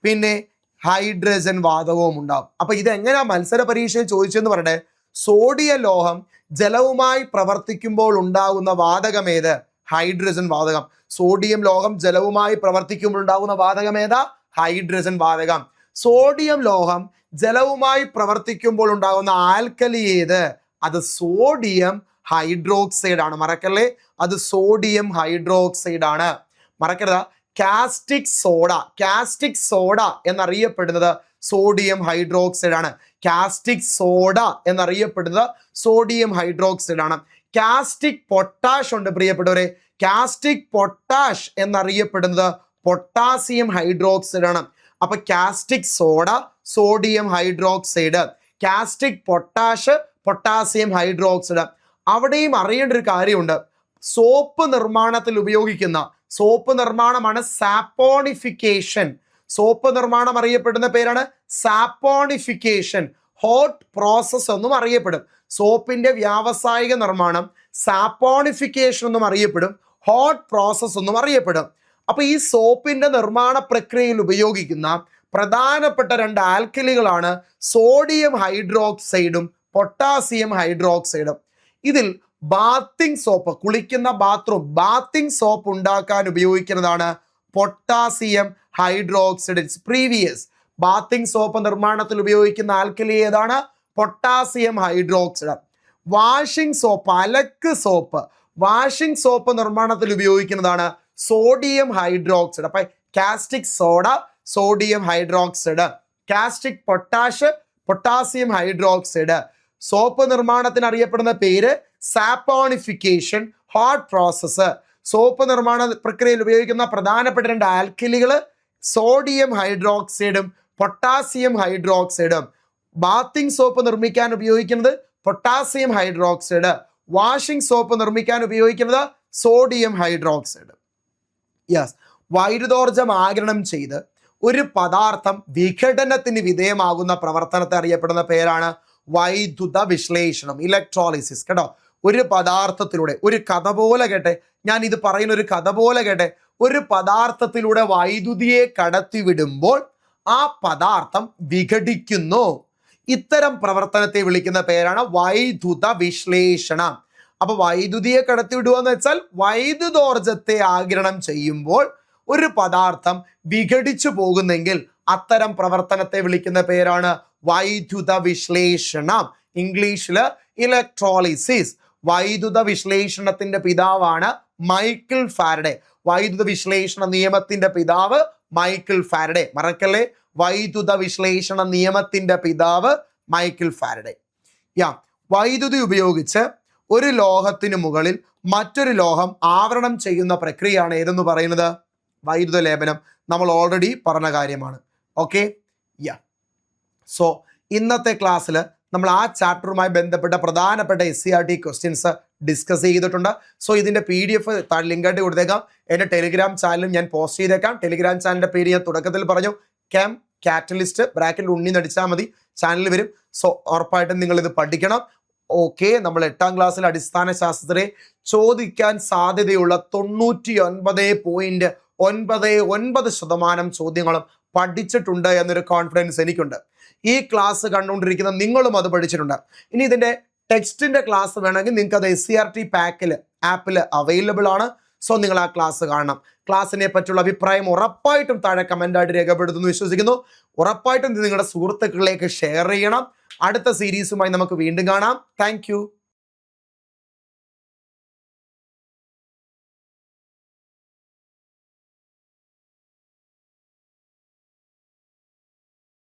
പിന്നെ ഹൈഡ്രജൻ വാതകവും ഉണ്ടാവും. അപ്പൊ ഇതെങ്ങനെയാ മത്സര പരീക്ഷയിൽ ചോദിച്ചെന്ന് പറയട്ടെ. സോഡിയം ലോഹം ജലവുമായി പ്രവർത്തിക്കുമ്പോൾ ഉണ്ടാകുന്ന വാതകം ഏത്? ഹൈഡ്രജൻ വാതകം. സോഡിയം ലോഹം ജലവുമായി പ്രവർത്തിക്കുമ്പോൾ ഉണ്ടാകുന്ന വാതകം ഏതാ? ഹൈഡ്രജൻ വാതകം. സോഡിയം ലോഹം ജലവുമായി പ്രവർത്തിക്കുമ്പോൾ ഉണ്ടാകുന്ന ആൽക്കലി ഏത്? അത് സോഡിയം ഹൈഡ്രോക്സൈഡ് ആണ്. മറക്കല്ലേ, അത് സോഡിയം ഹൈഡ്രോക്സൈഡ് ആണ്. മറക്കരുത്. കാസ്റ്റിക് സോഡ എന്നറിയപ്പെടുന്നത് സോഡിയം ഹൈഡ്രോക്സൈഡ് ആണ്. കാസ്റ്റിക് സോഡ എന്നറിയപ്പെടുന്നത് സോഡിയം ഹൈഡ്രോക്സൈഡ് ആണ്. കാസ്റ്റിക് പൊട്ടാഷ് ഉണ്ട് പ്രിയപ്പെട്ടവരെ. കാസ്റ്റിക് പൊട്ടാഷ് എന്നറിയപ്പെടുന്നത് പൊട്ടാസ്യം ഹൈഡ്രോക്സൈഡ് ആണ്. അപ്പൊ caustic soda, sodium hydroxide, caustic potash, potassium hydroxide. അവിടെയും അറിയേണ്ട ഒരു കാര്യമുണ്ട്. സോപ്പ് നിർമ്മാണത്തിൽ ഉപയോഗിക്കുന്ന സോപ്പ് നിർമ്മാണമാണ് സാപ്പോണിഫിക്കേഷൻ. സോപ്പ് നിർമ്മാണം അറിയപ്പെടുന്ന പേരാണ് സാപ്പോണിഫിക്കേഷൻ. ഹോട്ട് പ്രോസസ് എന്നും അറിയപ്പെടും. സോപ്പിന്റെ വ്യാവസായിക നിർമ്മാണം സാപ്പോണിഫിക്കേഷൻ എന്നും അറിയപ്പെടും, ഹോട്ട് പ്രോസസ് എന്നും അറിയപ്പെടും. അപ്പൊ ഈ സോപ്പിന്റെ നിർമ്മാണ പ്രക്രിയയിൽ ഉപയോഗിക്കുന്ന പ്രധാനപ്പെട്ട രണ്ട് ആൽക്കലികളാണ് സോഡിയം ഹൈഡ്രോക്സൈഡും പൊട്ടാസ്യം ഹൈഡ്രോക്സൈഡും. ഇതിൽ ബാത്തിങ് സോപ്പ്, കുളിക്കുന്ന ബാത്തിങ് സോപ്പ് ഉണ്ടാക്കാൻ ഉപയോഗിക്കുന്നതാണ് potassium hydroxide. Previous bathing soap നിർമ്മാണത്തിൽ ഉപയോഗിക്കുന്ന ആൽക്കലി ഏതാണ്? Potassium hydroxide. വാഷിംഗ് സോപ്പ്, അലക്ക് സോപ്പ്, വാഷിംഗ് സോപ്പ് നിർമ്മാണത്തിൽ ഉപയോഗിക്കുന്നതാണ് സോഡിയം ഹൈഡ്രോക്സൈഡ്. അപ്പൊ caustic soda, sodium hydroxide, caustic potash, potassium hydroxide. Soap നിർമ്മാണത്തിന് അറിയപ്പെടുന്ന പേര് സാപ്പോണിഫിക്കേഷൻ, ഹോട്ട് പ്രോസസ്. സോപ്പ് നിർമ്മാണ പ്രക്രിയയിൽ ഉപയോഗിക്കുന്ന പ്രധാനപ്പെട്ട രണ്ട് ആൽക്കലികൾ സോഡിയം ഹൈഡ്രോക്സൈഡും പൊട്ടാസ്യം ഹൈഡ്രോക്സൈഡും. ബാത്തിങ് സോപ്പ് നിർമ്മിക്കാൻ ഉപയോഗിക്കുന്നത് പൊട്ടാസ്യം ഹൈഡ്രോക്സൈഡ്, വാഷിംഗ് സോപ്പ് നിർമ്മിക്കാൻ ഉപയോഗിക്കുന്നത് സോഡിയം ഹൈഡ്രോക്സൈഡ്. യെസ്, വൈദ്യുതോർജം ആഗിരണം ചെയ്ത് ഒരു പദാർത്ഥം വിഘടനത്തിന് വിധേയമാകുന്ന പ്രവർത്തനത്തെ അറിയപ്പെടുന്ന പേരാണ് വൈദ്യുത വിശ്ലേഷണം, ഇലക്ട്രോളിസിസ്. കേട്ടോ, ഒരു പദാർത്ഥത്തിലൂടെ, ഒരു കഥ പോലെ കേട്ടെ, ഞാൻ ഇത് പറയുന്ന ഒരു കഥ പോലെ കേട്ടെ, ഒരു പദാർത്ഥത്തിലൂടെ വൈദ്യുതിയെ കടത്തിവിടുമ്പോൾ ആ പദാർത്ഥം വിഘടിക്കുന്നു. ഇത്തരം പ്രവർത്തനത്തെ വിളിക്കുന്ന പേരാണ് വൈദ്യുത വിശ്ലേഷണം. അപ്പൊ വൈദ്യുതിയെ കടത്തിവിടുക എന്ന് വെച്ചാൽ വൈദ്യുതോർജത്തെ ആഗിരണം ചെയ്യുമ്പോൾ ഒരു പദാർത്ഥം വിഘടിച്ചു പോകുന്നെങ്കിൽ അത്തരം പ്രവർത്തനത്തെ വിളിക്കുന്ന പേരാണ് വൈദ്യുത വിശ്ലേഷണം, ഇംഗ്ലീഷില് ഇലക്ട്രോളിസിസ്. വൈദ്യുത വിശ്ലേഷണത്തിന്റെ പിതാവാണ് മൈക്കിൾ ഫാരഡെ. വൈദ്യുത വിശ്ലേഷണ നിയമത്തിന്റെ പിതാവ് മൈക്കിൾ ഫാരഡെ. മറക്കല്ലേ, വൈദ്യുത വിശ്ലേഷണ നിയമത്തിന്റെ പിതാവ് മൈക്കിൾ ഫാരഡെ. വൈദ്യുതി ഉപയോഗിച്ച് ഒരു ലോഹത്തിന് മുകളിൽ മറ്റൊരു ലോഹം ആവരണം ചെയ്യുന്ന പ്രക്രിയയാണ് ഏതെന്ന് പറയുന്നത്? വൈദ്യുത ലേപനം. നമ്മൾ ഓൾറെഡി പറഞ്ഞ കാര്യമാണ്. ഓക്കെ, സോ ഇന്നത്തെ ക്ലാസ്സിൽ നമ്മൾ ആ ചാപ്റ്ററുമായി ബന്ധപ്പെട്ട പ്രധാനപ്പെട്ട SCERT ക്വസ്റ്റ്യൻസ് ഡിസ്കസ് ചെയ്തിട്ടുണ്ട്. സോ ഇതിൻ്റെ PDF ലിങ്കായിട്ട് കൊടുത്തേക്കാം. എൻ്റെ ടെലിഗ്രാം ചാനലും ഞാൻ പോസ്റ്റ് ചെയ്തേക്കാം. ടെലിഗ്രാം ചാനലിൻ്റെ പേര് ഞാൻ തുടക്കത്തിൽ പറഞ്ഞു, ക്യാം കാറ്റലിസ്റ്റ് ബ്രാക്കറ്റിൽ ഉണ്ണി നടിച്ചാൽ മതി, ചാനൽ വരും. സോ ഉറപ്പായിട്ടും നിങ്ങളിത് പഠിക്കണം. ഓക്കെ, നമ്മൾ 8ാം ക്ലാസ്സിൽ അടിസ്ഥാന ശാസ്ത്രത്തെ ചോദിക്കാൻ സാധ്യതയുള്ള 99.99% ചോദ്യങ്ങളും പഠിച്ചിട്ടുണ്ട് എന്നൊരു കോൺഫിഡൻസ് എനിക്കുണ്ട്. ഈ ക്ലാസ് കണ്ടുകൊണ്ടിരിക്കുന്ന നിങ്ങളും അത് പഠിച്ചിട്ടുണ്ട്. ഇനി ഇതിൻ്റെ ടെക്സ്റ്റിൻ്റെ ക്ലാസ് വേണമെങ്കിൽ നിങ്ങൾക്ക് അത് SCERT ആപ്പിൽ അവൈലബിൾ ആണ്. സോ നിങ്ങൾ ആ ക്ലാസ് കാണണം. ക്ലാസ്സിനെ പറ്റിയുള്ള അഭിപ്രായം ഉറപ്പായിട്ടും താഴെ കമൻ്റായിട്ട് രേഖപ്പെടുത്തുന്നു വിശ്വസിക്കുന്നു. ഉറപ്പായിട്ടും ഇത് നിങ്ങളുടെ സുഹൃത്തുക്കളിലേക്ക് ഷെയർ ചെയ്യണം. അടുത്ത സീരീസുമായി നമുക്ക് വീണ്ടും കാണാം. താങ്ക്